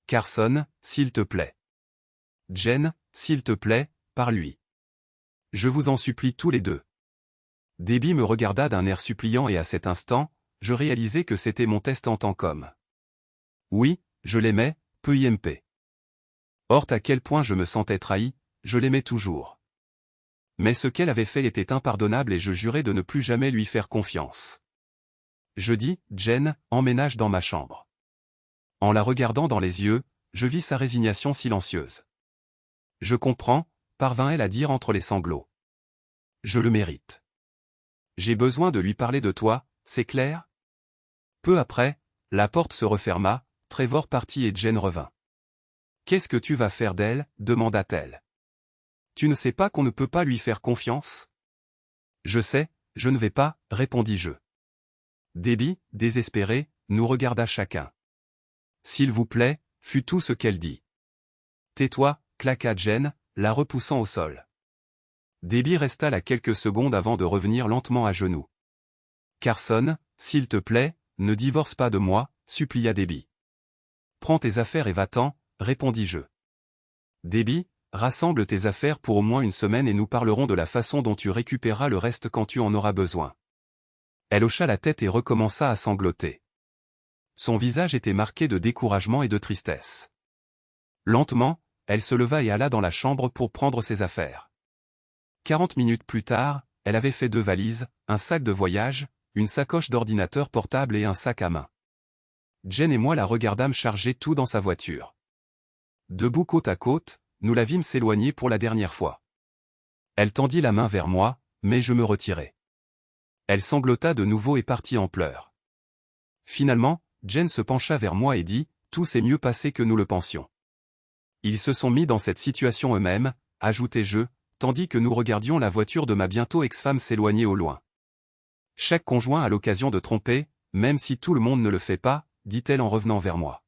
Carson, s'il te plaît. Jen, s'il te plaît, parle-lui. Je vous en supplie tous les deux. Debbie me regarda d'un air suppliant et à cet instant, je réalisai que c'était mon test en tant qu'homme. Oui, je l'aimais, peu IMP. Or à quel point je me sentais trahi, je l'aimais toujours. Mais ce qu'elle avait fait était impardonnable et je jurai de ne plus jamais lui faire confiance. Je dis, Jen, emménage dans ma chambre. En la regardant dans les yeux, je vis sa résignation silencieuse. Je comprends, parvint-elle à dire entre les sanglots. Je le mérite. J'ai besoin de lui parler de toi, c'est clair? Peu après, la porte se referma, Trevor partit et Jen revint. « Qu'est-ce que tu vas faire d'elle » demanda-t-elle. « Tu ne sais pas qu'on ne peut pas lui faire confiance ?»« Je sais, je ne vais pas, répondis-je. » Debbie, désespérée, nous regarda chacun. « S'il vous plaît » fut tout ce qu'elle dit. « Tais-toi » claqua Jen, la repoussant au sol. Debbie resta là quelques secondes avant de revenir lentement à genoux. « Carson, s'il te plaît, ne divorce pas de moi, supplia Debbie. « Prends tes affaires et va-t'en, répondis-je. Debbie, rassemble tes affaires pour au moins une semaine et nous parlerons de la façon dont tu récupéreras le reste quand tu en auras besoin. » Elle hocha la tête et recommença à sangloter. Son visage était marqué de découragement et de tristesse. Lentement, elle se leva et alla dans la chambre pour prendre ses affaires. 40 minutes plus tard, elle avait fait 2 valises, un sac de voyage, une sacoche d'ordinateur portable et un sac à main. Jen et moi la regardâmes charger tout dans sa voiture. Debout côte à côte, nous la vîmes s'éloigner pour la dernière fois. Elle tendit la main vers moi, mais je me retirai. Elle sanglota de nouveau et partit en pleurs. Finalement, Jen se pencha vers moi et dit « Tout s'est mieux passé que nous le pensions. » Ils se sont mis dans cette situation eux-mêmes, ajoutai-je, tandis que nous regardions la voiture de ma bientôt ex-femme s'éloigner au loin. Chaque conjoint a l'occasion de tromper, même si tout le monde ne le fait pas, dit-elle en revenant vers moi.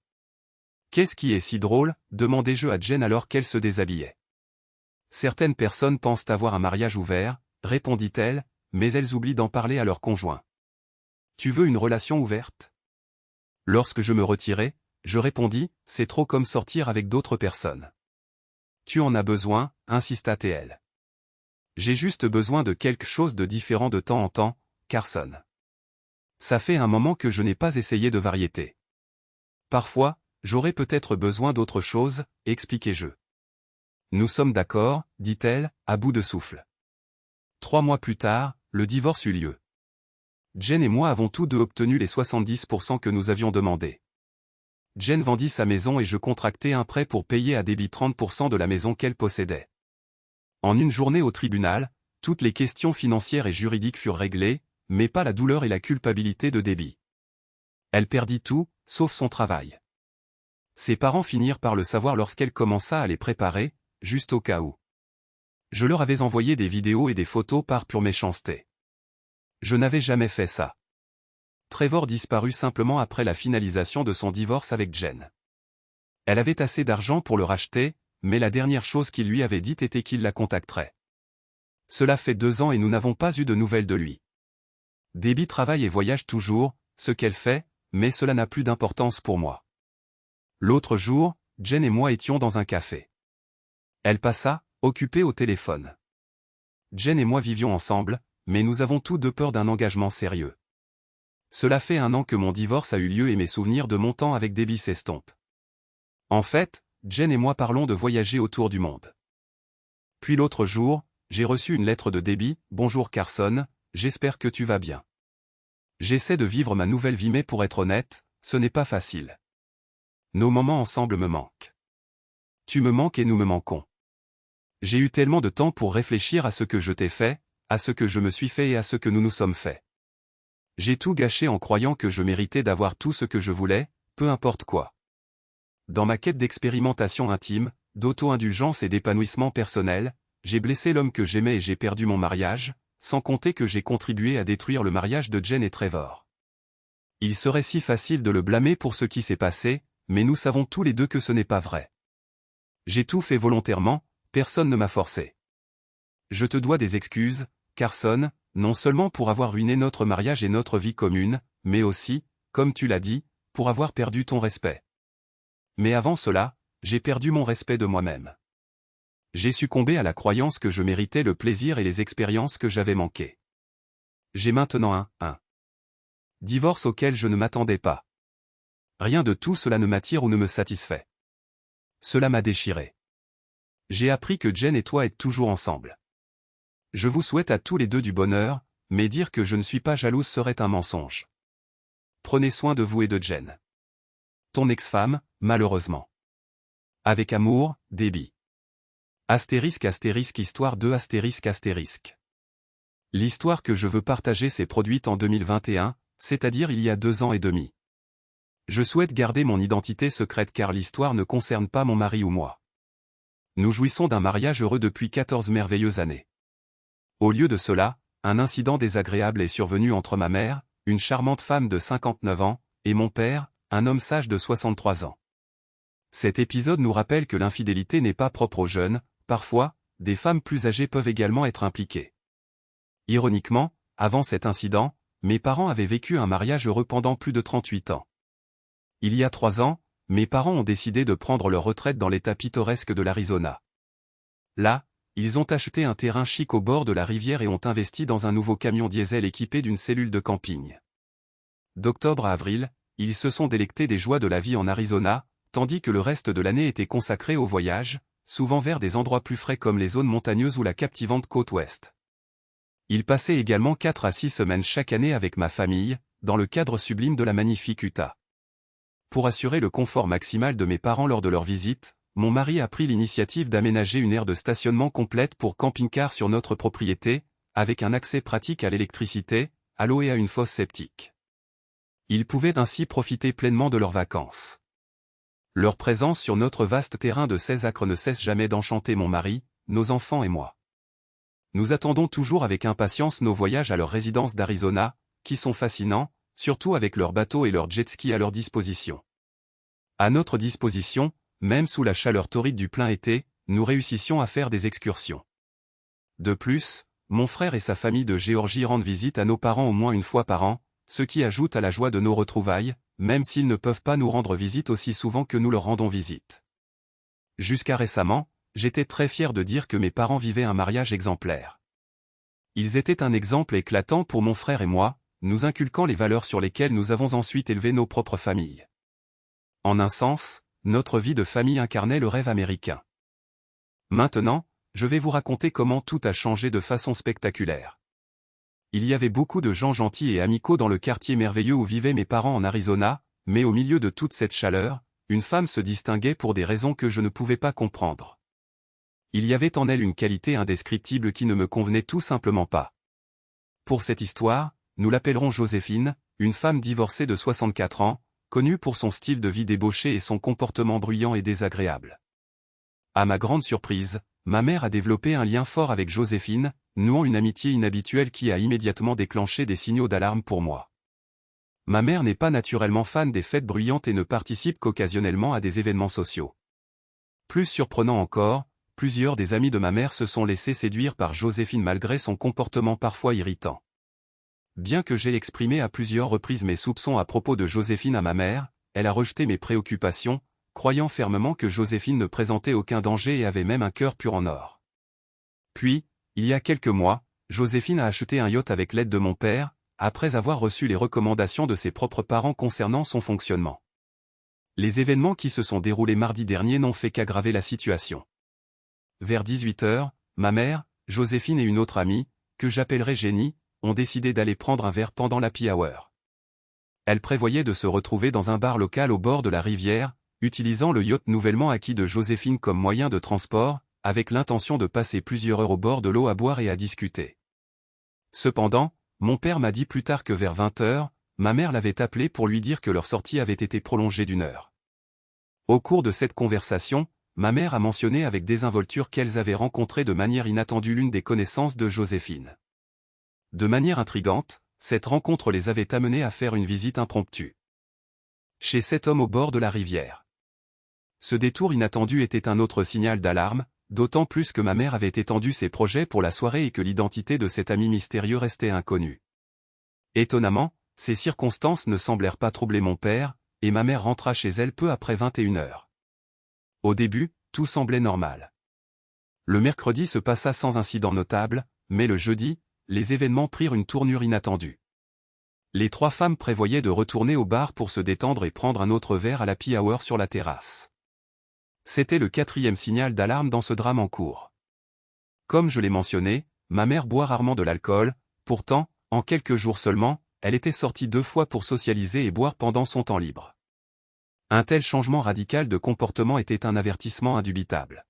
Qu'est-ce qui est si drôle, demandai-je à Jen alors qu'elle se déshabillait. Certaines personnes pensent avoir un mariage ouvert, répondit-elle, mais elles oublient d'en parler à leur conjoint. Tu veux une relation ouverte? Lorsque je me retirai, je répondis, c'est trop comme sortir avec d'autres personnes. Tu en as besoin, insista-t-elle. J'ai juste besoin de quelque chose de différent de temps en temps, Carson. Ça fait un moment que je n'ai pas essayé de variété. Parfois, j'aurais peut-être besoin d'autre chose, expliquai-je. Nous sommes d'accord, dit-elle, à bout de souffle. 3 mois plus tard, le divorce eut lieu. Jen et moi avons tous deux obtenu les 70% que nous avions demandé. Jen vendit sa maison et je contractai un prêt pour payer à Debbie 30% de la maison qu'elle possédait. En une journée au tribunal, toutes les questions financières et juridiques furent réglées, mais pas la douleur et la culpabilité de Debbie. Elle perdit tout, sauf son travail. Ses parents finirent par le savoir lorsqu'elle commença à les préparer, juste au cas où. Je leur avais envoyé des vidéos et des photos par pure méchanceté. Je n'avais jamais fait ça. Trevor disparut simplement après la finalisation de son divorce avec Jen. Elle avait assez d'argent pour le racheter, mais la dernière chose qu'il lui avait dite était qu'il la contacterait. Cela fait 2 ans et nous n'avons pas eu de nouvelles de lui. Debbie travaille et voyage toujours, ce qu'elle fait, mais cela n'a plus d'importance pour moi. L'autre jour, Jen et moi étions dans un café. Elle passa, occupée au téléphone. Jen et moi vivions ensemble, mais nous avons tous deux peur d'un engagement sérieux. Cela fait 1 an que mon divorce a eu lieu et mes souvenirs de mon temps avec Debbie s'estompent. En fait, Jen et moi parlons de voyager autour du monde. Puis l'autre jour, j'ai reçu une lettre de Debbie, « Bonjour Carson, j'espère que tu vas bien. J'essaie de vivre ma nouvelle vie mais pour être honnête, ce n'est pas facile. Nos moments ensemble me manquent. Tu me manques et nous me manquons. J'ai eu tellement de temps pour réfléchir à ce que je t'ai fait, à ce que je me suis fait et à ce que nous nous sommes fait. J'ai tout gâché en croyant que je méritais d'avoir tout ce que je voulais, peu importe quoi. Dans ma quête d'expérimentation intime, d'auto-indulgence et d'épanouissement personnel, j'ai blessé l'homme que j'aimais et j'ai perdu mon mariage, sans compter que j'ai contribué à détruire le mariage de Jen et Trevor. Il serait si facile de le blâmer pour ce qui s'est passé, mais nous savons tous les deux que ce n'est pas vrai. J'ai tout fait volontairement, personne ne m'a forcé. Je te dois des excuses, Carson, non seulement pour avoir ruiné notre mariage et notre vie commune, mais aussi, comme tu l'as dit, pour avoir perdu ton respect. Mais avant cela, j'ai perdu mon respect de moi-même. J'ai succombé à la croyance que je méritais le plaisir et les expériences que j'avais manquées. J'ai maintenant un divorce auquel je ne m'attendais pas. Rien de tout cela ne m'attire ou ne me satisfait. Cela m'a déchiré. J'ai appris que Jen et toi êtes toujours ensemble. Je vous souhaite à tous les deux du bonheur, mais dire que je ne suis pas jalouse serait un mensonge. Prenez soin de vous et de Jen. Ton ex-femme, malheureusement. Avec amour, Debbie. Astérisque astérisque histoire 2 astérisque astérisque. L'histoire que je veux partager s'est produite en 2021, c'est-à-dire il y a 2 ans et demi. Je souhaite garder mon identité secrète car l'histoire ne concerne pas mon mari ou moi. Nous jouissons d'un mariage heureux depuis 14 merveilleuses années. Au lieu de cela, un incident désagréable est survenu entre ma mère, une charmante femme de 59 ans, et mon père, un homme sage de 63 ans. Cet épisode nous rappelle que l'infidélité n'est pas propre aux jeunes, parfois, des femmes plus âgées peuvent également être impliquées. Ironiquement, avant cet incident, mes parents avaient vécu un mariage heureux pendant plus de 38 ans. Il y a 3 ans, mes parents ont décidé de prendre leur retraite dans l'état pittoresque de l'Arizona. Là, ils ont acheté un terrain chic au bord de la rivière et ont investi dans un nouveau camion diesel équipé d'une cellule de camping. D'octobre à avril, ils se sont délectés des joies de la vie en Arizona, tandis que le reste de l'année était consacré au voyage, souvent vers des endroits plus frais comme les zones montagneuses ou la captivante côte ouest. Ils passaient également 4 à 6 semaines chaque année avec ma famille, dans le cadre sublime de la magnifique Utah. Pour assurer le confort maximal de mes parents lors de leur visite, mon mari a pris l'initiative d'aménager une aire de stationnement complète pour camping-car sur notre propriété, avec un accès pratique à l'électricité, à l'eau et à une fosse septique. Ils pouvaient ainsi profiter pleinement de leurs vacances. Leur présence sur notre vaste terrain de 16 acres ne cesse jamais d'enchanter mon mari, nos enfants et moi. Nous attendons toujours avec impatience nos voyages à leur résidence d'Arizona, qui sont fascinants, surtout avec leurs bateaux et leurs jet-skis à leur disposition. À notre disposition, même sous la chaleur torride du plein été, nous réussissions à faire des excursions. De plus, mon frère et sa famille de Géorgie rendent visite à nos parents au moins une fois par an, ce qui ajoute à la joie de nos retrouvailles, même s'ils ne peuvent pas nous rendre visite aussi souvent que nous leur rendons visite. Jusqu'à récemment, j'étais très fier de dire que mes parents vivaient un mariage exemplaire. Ils étaient un exemple éclatant pour mon frère et moi, nous inculquant les valeurs sur lesquelles nous avons ensuite élevé nos propres familles. En un sens, notre vie de famille incarnait le rêve américain. Maintenant, je vais vous raconter comment tout a changé de façon spectaculaire. Il y avait beaucoup de gens gentils et amicaux dans le quartier merveilleux où vivaient mes parents en Arizona, mais au milieu de toute cette chaleur, une femme se distinguait pour des raisons que je ne pouvais pas comprendre. Il y avait en elle une qualité indescriptible qui ne me convenait tout simplement pas. Pour cette histoire, nous l'appellerons Joséphine, une femme divorcée de 64 ans, connue pour son style de vie débauché et son comportement bruyant et désagréable. À ma grande surprise, ma mère a développé un lien fort avec Joséphine, nouant une amitié inhabituelle qui a immédiatement déclenché des signaux d'alarme pour moi. Ma mère n'est pas naturellement fan des fêtes bruyantes et ne participe qu'occasionnellement à des événements sociaux. Plus surprenant encore, plusieurs des amis de ma mère se sont laissés séduire par Joséphine malgré son comportement parfois irritant. Bien que j'aie exprimé à plusieurs reprises mes soupçons à propos de Joséphine à ma mère, elle a rejeté mes préoccupations, croyant fermement que Joséphine ne présentait aucun danger et avait même un cœur pur en or. Puis, il y a quelques mois, Joséphine a acheté un yacht avec l'aide de mon père, après avoir reçu les recommandations de ses propres parents concernant son fonctionnement. Les événements qui se sont déroulés mardi dernier n'ont fait qu'aggraver la situation. Vers 18 h, ma mère, Joséphine et une autre amie, que j'appellerai Jenny, ont décidé d'aller prendre un verre pendant l'happy hour. Elles prévoyaient de se retrouver dans un bar local au bord de la rivière, utilisant le yacht nouvellement acquis de Joséphine comme moyen de transport, avec l'intention de passer plusieurs heures au bord de l'eau à boire et à discuter. Cependant, mon père m'a dit plus tard que vers 20 h, ma mère l'avait appelé pour lui dire que leur sortie avait été prolongée d'1 heure. Au cours de cette conversation, ma mère a mentionné avec désinvolture qu'elles avaient rencontré de manière inattendue l'une des connaissances de Joséphine. De manière intrigante, cette rencontre les avait amenés à faire une visite impromptue chez cet homme au bord de la rivière. Ce détour inattendu était un autre signal d'alarme, d'autant plus que ma mère avait étendu ses projets pour la soirée et que l'identité de cet ami mystérieux restait inconnue. Étonnamment, ces circonstances ne semblèrent pas troubler mon père, et ma mère rentra chez elle peu après 21 h. Au début, tout semblait normal. Le mercredi se passa sans incident notable, mais le jeudi, les événements prirent une tournure inattendue. Les 3 femmes prévoyaient de retourner au bar pour se détendre et prendre un autre verre à l'happy hour sur la terrasse. C'était le 4e signal d'alarme dans ce drame en cours. Comme je l'ai mentionné, ma mère boit rarement de l'alcool, pourtant, en quelques jours seulement, elle était sortie 2 fois pour socialiser et boire pendant son temps libre. Un tel changement radical de comportement était un avertissement indubitable.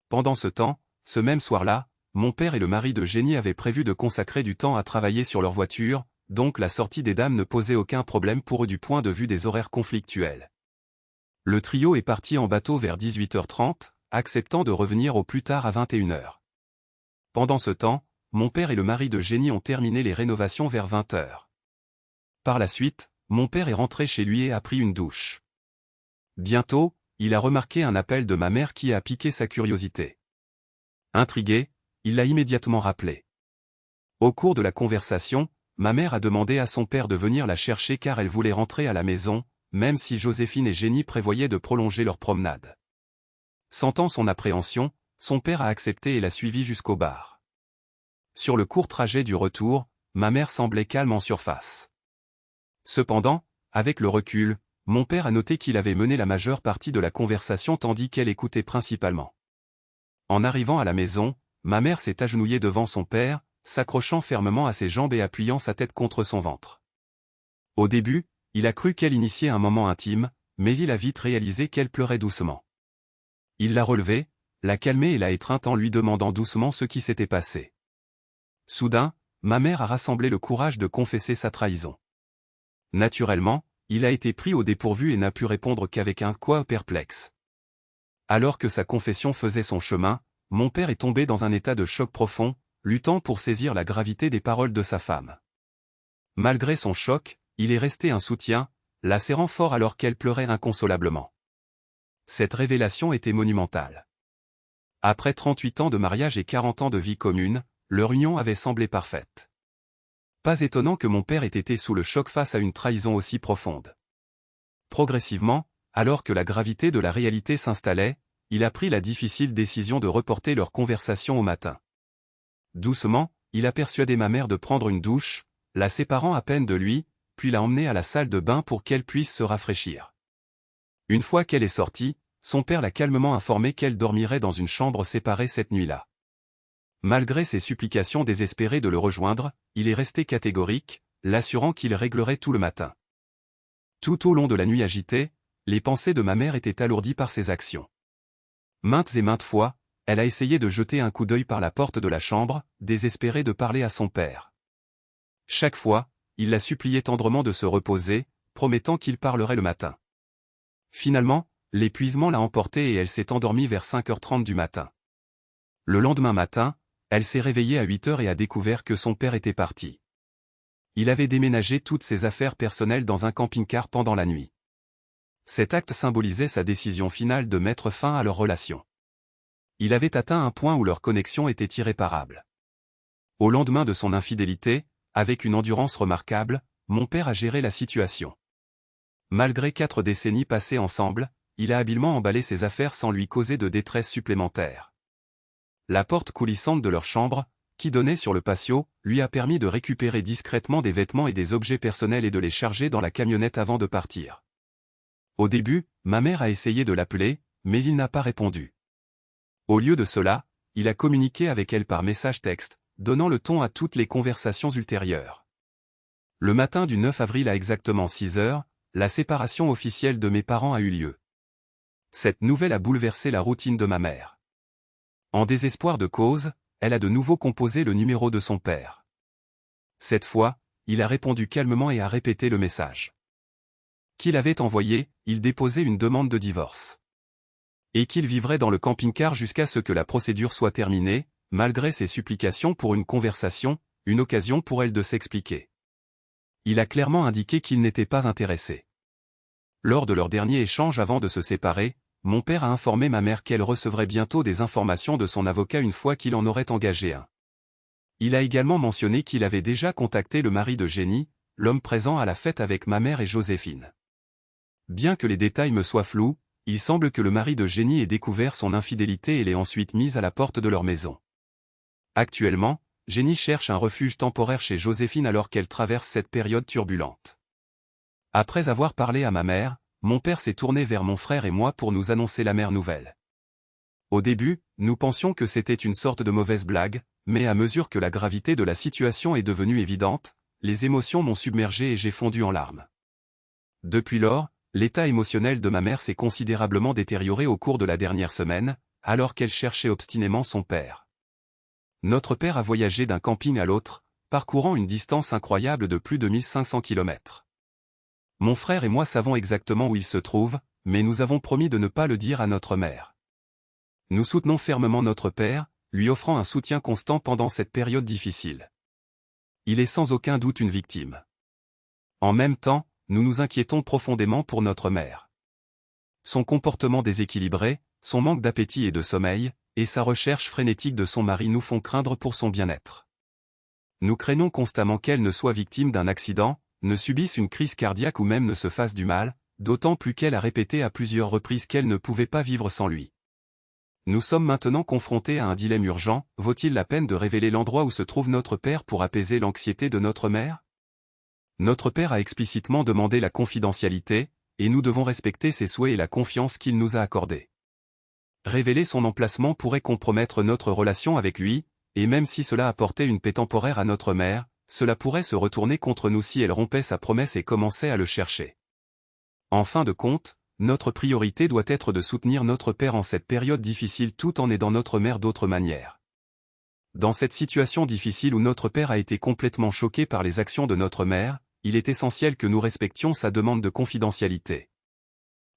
Pendant ce temps, ce même soir-là, mon père et le mari de Jenny avaient prévu de consacrer du temps à travailler sur leur voiture, donc la sortie des dames ne posait aucun problème pour eux du point de vue des horaires conflictuels. Le trio est parti en bateau vers 18h30, acceptant de revenir au plus tard à 21h. Pendant ce temps, mon père et le mari de Jenny ont terminé les rénovations vers 20h. Par la suite, mon père est rentré chez lui et a pris une douche. Bientôt, il a remarqué un appel de ma mère qui a piqué sa curiosité. Intrigué, il l'a immédiatement rappelé. Au cours de la conversation, ma mère a demandé à son père de venir la chercher car elle voulait rentrer à la maison, même si Joséphine et Jenny prévoyaient de prolonger leur promenade. Sentant son appréhension, son père a accepté et l'a suivi jusqu'au bar. Sur le court trajet du retour, ma mère semblait calme en surface. Cependant, avec le recul, mon père a noté qu'il avait mené la majeure partie de la conversation tandis qu'elle écoutait principalement. En arrivant à la maison, ma mère s'est agenouillée devant son père, s'accrochant fermement à ses jambes et appuyant sa tête contre son ventre. Au début, il a cru qu'elle initiait un moment intime, mais il a vite réalisé qu'elle pleurait doucement. Il l'a relevée, l'a calmée et l'a étreinte en lui demandant doucement ce qui s'était passé. Soudain, ma mère a rassemblé le courage de confesser sa trahison. Naturellement, il a été pris au dépourvu et n'a pu répondre qu'avec un « quoi » perplexe. Alors que sa confession faisait son chemin, mon père est tombé dans un état de choc profond, luttant pour saisir la gravité des paroles de sa femme. Malgré son choc, il est resté un soutien, la serrant fort alors qu'elle pleurait inconsolablement. Cette révélation était monumentale. Après 38 ans de mariage et 40 ans de vie commune, leur union avait semblé parfaite. Pas étonnant que mon père ait été sous le choc face à une trahison aussi profonde. Progressivement, alors que la gravité de la réalité s'installait, il a pris la difficile décision de reporter leur conversation au matin. Doucement, il a persuadé ma mère de prendre une douche, la séparant à peine de lui, puis l'a emmenée à la salle de bain pour qu'elle puisse se rafraîchir. Une fois qu'elle est sortie, son père l'a calmement informé qu'elle dormirait dans une chambre séparée cette nuit-là. Malgré ses supplications désespérées de le rejoindre, il est resté catégorique, l'assurant qu'il réglerait tout le matin. Tout au long de la nuit agitée, les pensées de ma mère étaient alourdies par ses actions. Maintes et maintes fois, elle a essayé de jeter un coup d'œil par la porte de la chambre, désespérée de parler à son père. Chaque fois, il la suppliait tendrement de se reposer, promettant qu'il parlerait le matin. Finalement, l'épuisement l'a emportée et elle s'est endormie vers 5h30 du matin. Le lendemain matin, elle s'est réveillée à 8h et a découvert que son père était parti. Il avait déménagé toutes ses affaires personnelles dans un camping-car pendant la nuit. Cet acte symbolisait sa décision finale de mettre fin à leur relation. Il avait atteint un point où leur connexion était irréparable. Au lendemain de son infidélité, avec une endurance remarquable, mon père a géré la situation. Malgré 4 décennies passées ensemble, il a habilement emballé ses affaires sans lui causer de détresse supplémentaire. La porte coulissante de leur chambre, qui donnait sur le patio, lui a permis de récupérer discrètement des vêtements et des objets personnels et de les charger dans la camionnette avant de partir. Au début, ma mère a essayé de l'appeler, mais il n'a pas répondu. Au lieu de cela, il a communiqué avec elle par message texte, donnant le ton à toutes les conversations ultérieures. Le matin du 9 avril à exactement 6h, la séparation officielle de mes parents a eu lieu. Cette nouvelle a bouleversé la routine de ma mère. En désespoir de cause, elle a de nouveau composé le numéro de son père. Cette fois, il a répondu calmement et a répété le message qu'il avait envoyé, il déposait une demande de divorce. Et qu'il vivrait dans le camping-car jusqu'à ce que la procédure soit terminée, malgré ses supplications pour une conversation, une occasion pour elle de s'expliquer. Il a clairement indiqué qu'il n'était pas intéressé. Lors de leur dernier échange avant de se séparer, mon père a informé ma mère qu'elle recevrait bientôt des informations de son avocat une fois qu'il en aurait engagé un. Il a également mentionné qu'il avait déjà contacté le mari de Jenny, l'homme présent à la fête avec ma mère et Joséphine. Bien que les détails me soient flous, il semble que le mari de Jenny ait découvert son infidélité et l'ait ensuite mise à la porte de leur maison. Actuellement, Jenny cherche un refuge temporaire chez Joséphine alors qu'elle traverse cette période turbulente. Après avoir parlé à ma mère, mon père s'est tourné vers mon frère et moi pour nous annoncer l'amère nouvelle. Au début, nous pensions que c'était une sorte de mauvaise blague, mais à mesure que la gravité de la situation est devenue évidente, les émotions m'ont submergé et j'ai fondu en larmes. Depuis lors, l'état émotionnel de ma mère s'est considérablement détérioré au cours de la dernière semaine, alors qu'elle cherchait obstinément son père. Notre père a voyagé d'un camping à l'autre, parcourant une distance incroyable de plus de 1500 km. Mon frère et moi savons exactement où il se trouve, mais nous avons promis de ne pas le dire à notre mère. Nous soutenons fermement notre père, lui offrant un soutien constant pendant cette période difficile. Il est sans aucun doute une victime. En même temps, nous nous inquiétons profondément pour notre mère. Son comportement déséquilibré, son manque d'appétit et de sommeil, et sa recherche frénétique de son mari nous font craindre pour son bien-être. Nous craignons constamment qu'elle ne soit victime d'un accident, ne subisse une crise cardiaque ou même ne se fasse du mal, d'autant plus qu'elle a répété à plusieurs reprises qu'elle ne pouvait pas vivre sans lui. Nous sommes maintenant confrontés à un dilemme urgent, vaut-il la peine de révéler l'endroit où se trouve notre père pour apaiser l'anxiété de notre mère? Notre père a explicitement demandé la confidentialité, et nous devons respecter ses souhaits et la confiance qu'il nous a accordée. Révéler son emplacement pourrait compromettre notre relation avec lui, et même si cela apportait une paix temporaire à notre mère, cela pourrait se retourner contre nous si elle rompait sa promesse et commençait à le chercher. En fin de compte, notre priorité doit être de soutenir notre père en cette période difficile tout en aidant notre mère d'autres manières. Dans cette situation difficile où notre père a été complètement choqué par les actions de notre mère, il est essentiel que nous respections sa demande de confidentialité.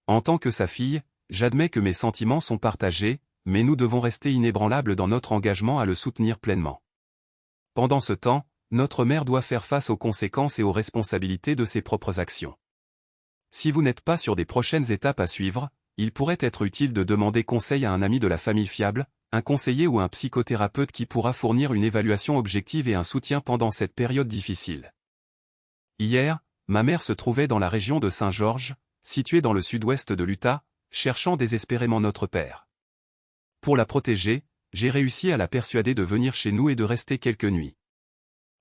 En tant que sa fille, j'admets que mes sentiments sont partagés, mais nous devons rester inébranlables dans notre engagement à le soutenir pleinement. Pendant ce temps, notre mère doit faire face aux conséquences et aux responsabilités de ses propres actions. Si vous n'êtes pas sur des prochaines étapes à suivre, il pourrait être utile de demander conseil à un ami de la famille fiable, un conseiller ou un psychothérapeute qui pourra fournir une évaluation objective et un soutien pendant cette période difficile. Hier, ma mère se trouvait dans la région de Saint-Georges, située dans le sud-ouest de l'Utah, cherchant désespérément notre père. Pour la protéger, j'ai réussi à la persuader de venir chez nous et de rester quelques nuits.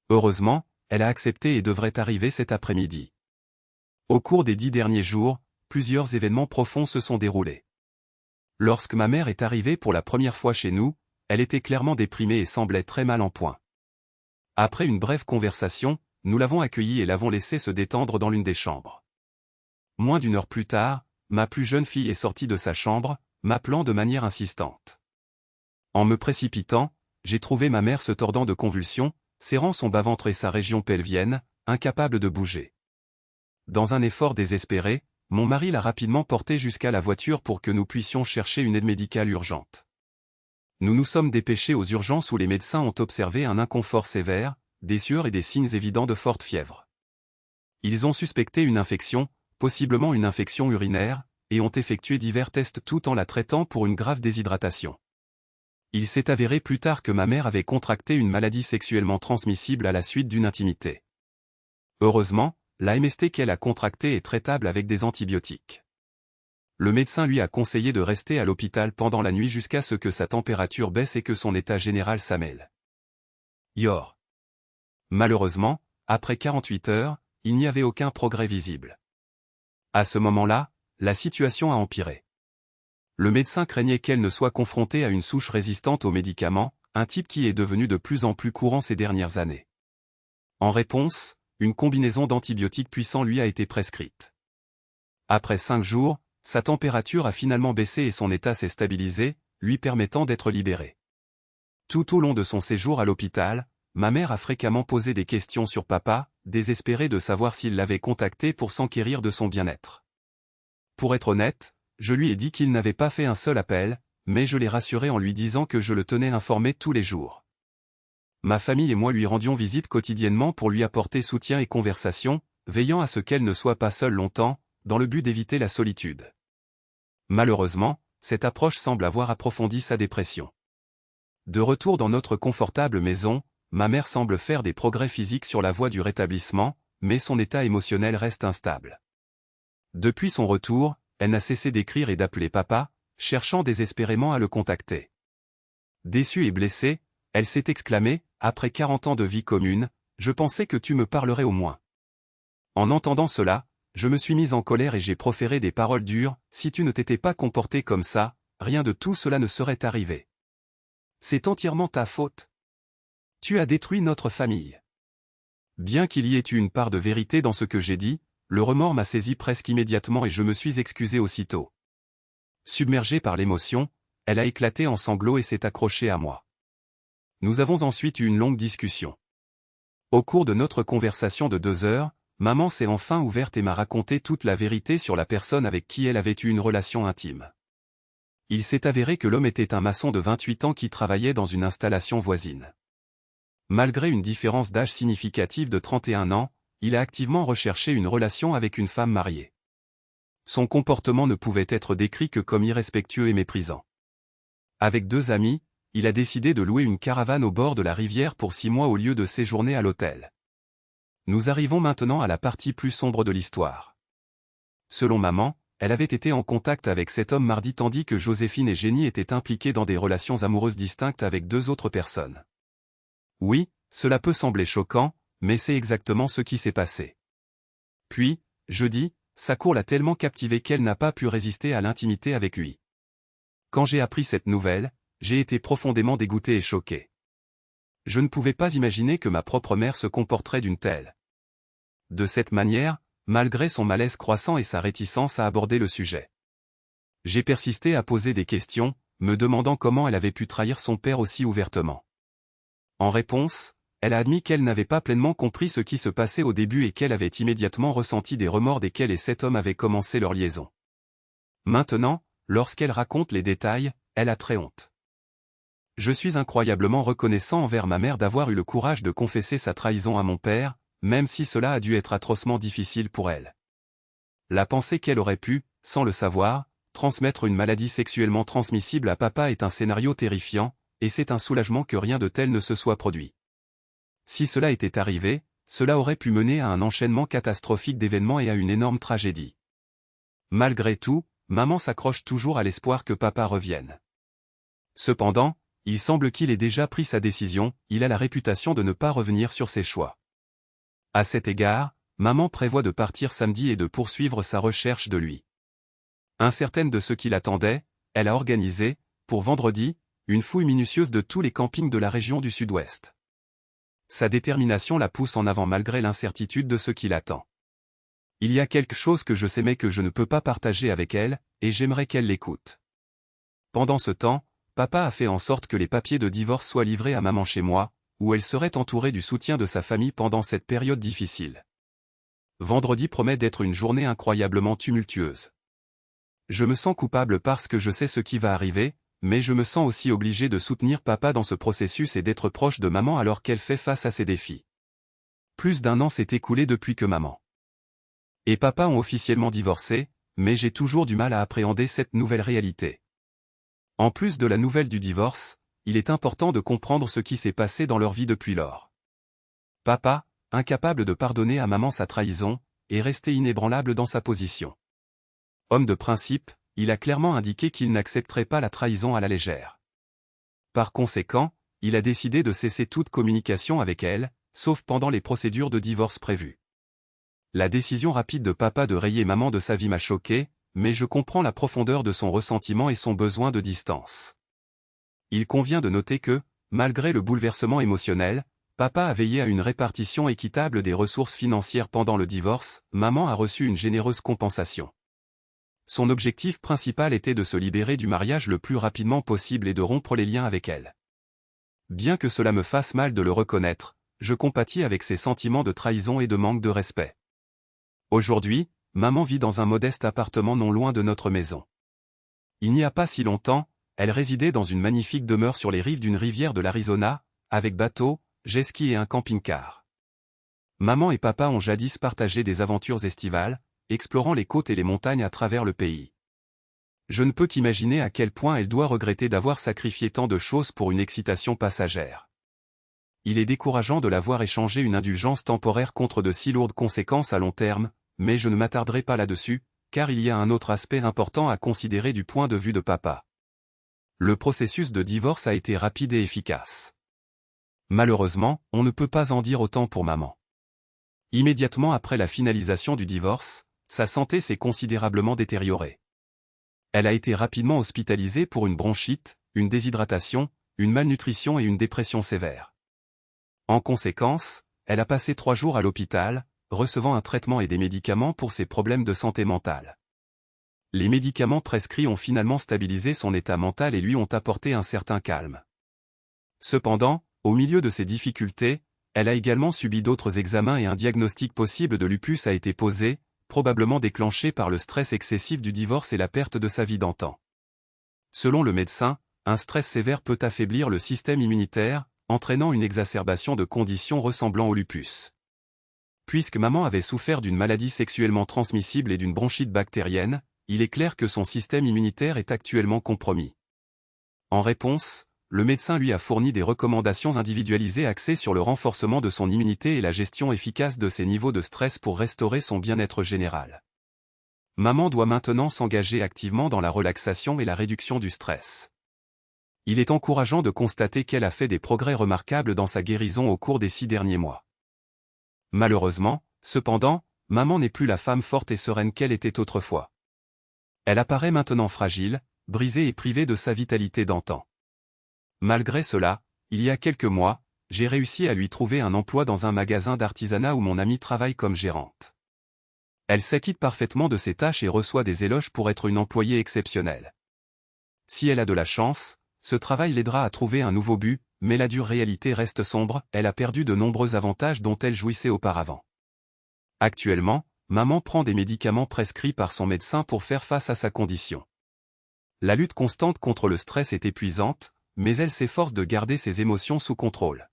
Heureusement, elle a accepté et devrait arriver cet après-midi. Au cours des 10 derniers jours, plusieurs événements profonds se sont déroulés. Lorsque ma mère est arrivée pour la première fois chez nous, elle était clairement déprimée et semblait très mal en point. Après une brève conversation, nous l'avons accueillie et l'avons laissée se détendre dans l'une des chambres. Moins d'une heure plus tard, ma plus jeune fille est sortie de sa chambre, m'appelant de manière insistante. En me précipitant, j'ai trouvé ma mère se tordant de convulsions, serrant son bas-ventre et sa région pelvienne, incapable de bouger. Dans un effort désespéré, mon mari l'a rapidement portée jusqu'à la voiture pour que nous puissions chercher une aide médicale urgente. Nous nous sommes dépêchés aux urgences où les médecins ont observé un inconfort sévère, des sueurs et des signes évidents de forte fièvre. Ils ont suspecté une infection, possiblement une infection urinaire, et ont effectué divers tests tout en la traitant pour une grave déshydratation. Il s'est avéré plus tard que ma mère avait contracté une maladie sexuellement transmissible à la suite d'une intimité. Heureusement, la MST qu'elle a contractée est traitable avec des antibiotiques. Le médecin lui a conseillé de rester à l'hôpital pendant la nuit jusqu'à ce que sa température baisse et que son état général s'améliore. Malheureusement, après 48 heures, il n'y avait aucun progrès visible. À ce moment-là, la situation a empiré. Le médecin craignait qu'elle ne soit confrontée à une souche résistante aux médicaments, un type qui est devenu de plus en plus courant ces dernières années. En réponse, une combinaison d'antibiotiques puissants lui a été prescrite. Après 5 jours, sa température a finalement baissé et son état s'est stabilisé, lui permettant d'être libéré. Tout au long de son séjour à l'hôpital, ma mère a fréquemment posé des questions sur papa, désespérée de savoir s'il l'avait contacté pour s'enquérir de son bien-être. Pour être honnête, je lui ai dit qu'il n'avait pas fait un seul appel, mais je l'ai rassuré en lui disant que je le tenais informé tous les jours. Ma famille et moi lui rendions visite quotidiennement pour lui apporter soutien et conversation, veillant à ce qu'elle ne soit pas seule longtemps, dans le but d'éviter la solitude. Malheureusement, cette approche semble avoir approfondi sa dépression. De retour dans notre confortable maison, ma mère semble faire des progrès physiques sur la voie du rétablissement, mais son état émotionnel reste instable. Depuis son retour, elle n'a cessé d'écrire et d'appeler papa, cherchant désespérément à le contacter. Déçue et blessée, elle s'est exclamée, après 40 ans de vie commune, je pensais que tu me parlerais au moins. En entendant cela, je me suis mise en colère et j'ai proféré des paroles dures, si tu ne t'étais pas comporté comme ça, rien de tout cela ne serait arrivé. C'est entièrement ta faute. Tu as détruit notre famille. Bien qu'il y ait eu une part de vérité dans ce que j'ai dit, le remords m'a saisi presque immédiatement et je me suis excusé aussitôt. Submergée par l'émotion, elle a éclaté en sanglots et s'est accrochée à moi. Nous avons ensuite eu une longue discussion. Au cours de notre conversation de 2 heures, maman s'est enfin ouverte et m'a raconté toute la vérité sur la personne avec qui elle avait eu une relation intime. Il s'est avéré que l'homme était un maçon de 28 ans qui travaillait dans une installation voisine. Malgré une différence d'âge significative de 31 ans, il a activement recherché une relation avec une femme mariée. Son comportement ne pouvait être décrit que comme irrespectueux et méprisant. Avec 2 amis, il a décidé de louer une caravane au bord de la rivière pour 6 mois au lieu de séjourner à l'hôtel. Nous arrivons maintenant à la partie plus sombre de l'histoire. Selon maman, elle avait été en contact avec cet homme mardi tandis que Joséphine et Jenny étaient impliquées dans des relations amoureuses distinctes avec 2 autres personnes. Oui, cela peut sembler choquant, mais c'est exactement ce qui s'est passé. Puis, jeudi, Sakour l'a tellement captivée qu'elle n'a pas pu résister à l'intimité avec lui. Quand j'ai appris cette nouvelle, j'ai été profondément dégoûté et choqué. Je ne pouvais pas imaginer que ma propre mère se comporterait d'une telle. De cette manière, malgré son malaise croissant et sa réticence à aborder le sujet. J'ai persisté à poser des questions, me demandant comment elle avait pu trahir son père aussi ouvertement. En réponse, elle a admis qu'elle n'avait pas pleinement compris ce qui se passait au début et qu'elle avait immédiatement ressenti des remords dès qu'elle et cet homme avaient commencé leur liaison. Maintenant, lorsqu'elle raconte les détails, elle a très honte. Je suis incroyablement reconnaissant envers ma mère d'avoir eu le courage de confesser sa trahison à mon père, même si cela a dû être atrocement difficile pour elle. La pensée qu'elle aurait pu, sans le savoir, transmettre une maladie sexuellement transmissible à papa est un scénario terrifiant, et c'est un soulagement que rien de tel ne se soit produit. Si cela était arrivé, cela aurait pu mener à un enchaînement catastrophique d'événements et à une énorme tragédie. Malgré tout, maman s'accroche toujours à l'espoir que papa revienne. Cependant, il semble qu'il ait déjà pris sa décision, il a la réputation de ne pas revenir sur ses choix. À cet égard, maman prévoit de partir samedi et de poursuivre sa recherche de lui. Incertaine de ce qui l'attendait, elle a organisé, pour vendredi, une fouille minutieuse de tous les campings de la région du Sud-Ouest. Sa détermination la pousse en avant malgré l'incertitude de ce qui l'attend. Il y a quelque chose que je sais mais que je ne peux pas partager avec elle, et j'aimerais qu'elle l'écoute. Pendant ce temps, papa a fait en sorte que les papiers de divorce soient livrés à maman chez moi, où elle serait entourée du soutien de sa famille pendant cette période difficile. Vendredi promet d'être une journée incroyablement tumultueuse. Je me sens coupable parce que je sais ce qui va arriver, mais je me sens aussi obligé de soutenir papa dans ce processus et d'être proche de maman alors qu'elle fait face à ces défis. Plus d'1 an s'est écoulé depuis que maman et papa ont officiellement divorcé, mais j'ai toujours du mal à appréhender cette nouvelle réalité. En plus de la nouvelle du divorce, il est important de comprendre ce qui s'est passé dans leur vie depuis lors. Papa, incapable de pardonner à maman sa trahison, est resté inébranlable dans sa position. Homme de principe, il a clairement indiqué qu'il n'accepterait pas la trahison à la légère. Par conséquent, il a décidé de cesser toute communication avec elle, sauf pendant les procédures de divorce prévues. La décision rapide de papa de rayer maman de sa vie m'a choqué, mais je comprends la profondeur de son ressentiment et son besoin de distance. Il convient de noter que, malgré le bouleversement émotionnel, papa a veillé à une répartition équitable des ressources financières pendant le divorce, maman a reçu une généreuse compensation. Son objectif principal était de se libérer du mariage le plus rapidement possible et de rompre les liens avec elle. Bien que cela me fasse mal de le reconnaître, je compatis avec ses sentiments de trahison et de manque de respect. Aujourd'hui, maman vit dans un modeste appartement non loin de notre maison. Il n'y a pas si longtemps, elle résidait dans une magnifique demeure sur les rives d'une rivière de l'Arizona, avec bateau, jet-ski et un camping-car. Maman et papa ont jadis partagé des aventures estivales, explorant les côtes et les montagnes à travers le pays. Je ne peux qu'imaginer à quel point elle doit regretter d'avoir sacrifié tant de choses pour une excitation passagère. Il est décourageant de la voir échanger une indulgence temporaire contre de si lourdes conséquences à long terme, mais je ne m'attarderai pas là-dessus, car il y a un autre aspect important à considérer du point de vue de papa. Le processus de divorce a été rapide et efficace. Malheureusement, on ne peut pas en dire autant pour maman. Immédiatement après la finalisation du divorce, sa santé s'est considérablement détériorée. Elle a été rapidement hospitalisée pour une bronchite, une déshydratation, une malnutrition et une dépression sévère. En conséquence, elle a passé 3 jours à l'hôpital, recevant un traitement et des médicaments pour ses problèmes de santé mentale. Les médicaments prescrits ont finalement stabilisé son état mental et lui ont apporté un certain calme. Cependant, au milieu de ces difficultés, Elle a également subi d'autres examens et un diagnostic possible de lupus a été posé, probablement déclenché par le stress excessif du divorce et la perte de sa vie d'antan. Selon le médecin, un stress sévère peut affaiblir le système immunitaire, entraînant une exacerbation de conditions ressemblant au lupus. Puisque maman avait souffert d'une maladie sexuellement transmissible et d'une bronchite bactérienne, il est clair que son système immunitaire est actuellement compromis. En réponse, le médecin lui a fourni des recommandations individualisées axées sur le renforcement de son immunité et la gestion efficace de ses niveaux de stress pour restaurer son bien-être général. Maman doit maintenant s'engager activement dans la relaxation et la réduction du stress. Il est encourageant de constater qu'elle a fait des progrès remarquables dans sa guérison au cours des 6 derniers mois. Malheureusement, cependant, maman n'est plus la femme forte et sereine qu'elle était autrefois. Elle apparaît maintenant fragile, brisée et privée de sa vitalité d'antan. Malgré cela, il y a quelques mois, j'ai réussi à lui trouver un emploi dans un magasin d'artisanat où mon amie travaille comme gérante. Elle s'acquitte parfaitement de ses tâches et reçoit des éloges pour être une employée exceptionnelle. Si elle a de la chance, ce travail l'aidera à trouver un nouveau but, mais la dure réalité reste sombre, elle a perdu de nombreux avantages dont elle jouissait auparavant. Actuellement, maman prend des médicaments prescrits par son médecin pour faire face à sa condition. La lutte constante contre le stress est épuisante, mais elle s'efforce de garder ses émotions sous contrôle.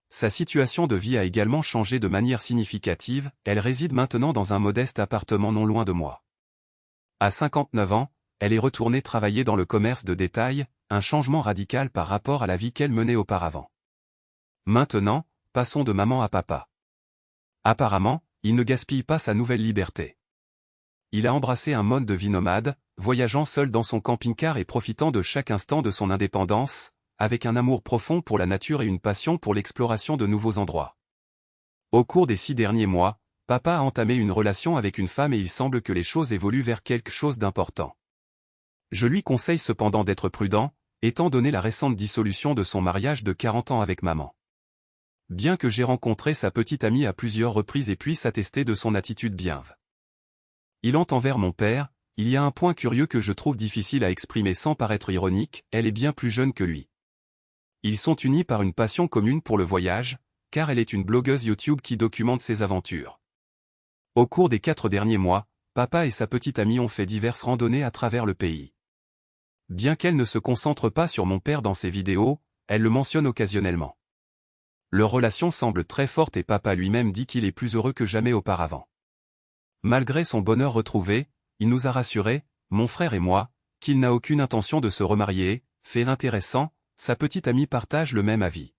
Sa situation de vie a également changé de manière significative, elle réside maintenant dans un modeste appartement non loin de moi. À 59 ans, elle est retournée travailler dans le commerce de détail, un changement radical par rapport à la vie qu'elle menait auparavant. Maintenant, passons de maman à papa. Apparemment, il ne gaspille pas sa nouvelle liberté. Il a embrassé un mode de vie nomade, voyageant seul dans son camping-car et profitant de chaque instant de son indépendance, avec un amour profond pour la nature et une passion pour l'exploration de nouveaux endroits. Au cours des 6 derniers mois, papa a entamé une relation avec une femme et il semble que les choses évoluent vers quelque chose d'important. Je lui conseille cependant d'être prudent, étant donné la récente dissolution de son mariage de 40 ans avec maman. Bien que j'ai rencontré sa petite amie à plusieurs reprises et puisse attester de son attitude bienve. Il envers mon père, il y a un point curieux que je trouve difficile à exprimer sans paraître ironique, elle est bien plus jeune que lui. Ils sont unis par une passion commune pour le voyage, car elle est une blogueuse YouTube qui documente ses aventures. Au cours des 4 derniers mois, papa et sa petite amie ont fait diverses randonnées à travers le pays. Bien qu'elle ne se concentre pas sur mon père dans ses vidéos, elle le mentionne occasionnellement. Leur relation semble très forte et papa lui-même dit qu'il est plus heureux que jamais auparavant. Malgré son bonheur retrouvé, il nous a rassurés, mon frère et moi, qu'il n'a aucune intention de se remarier. Fait intéressant, sa petite amie partage le même avis.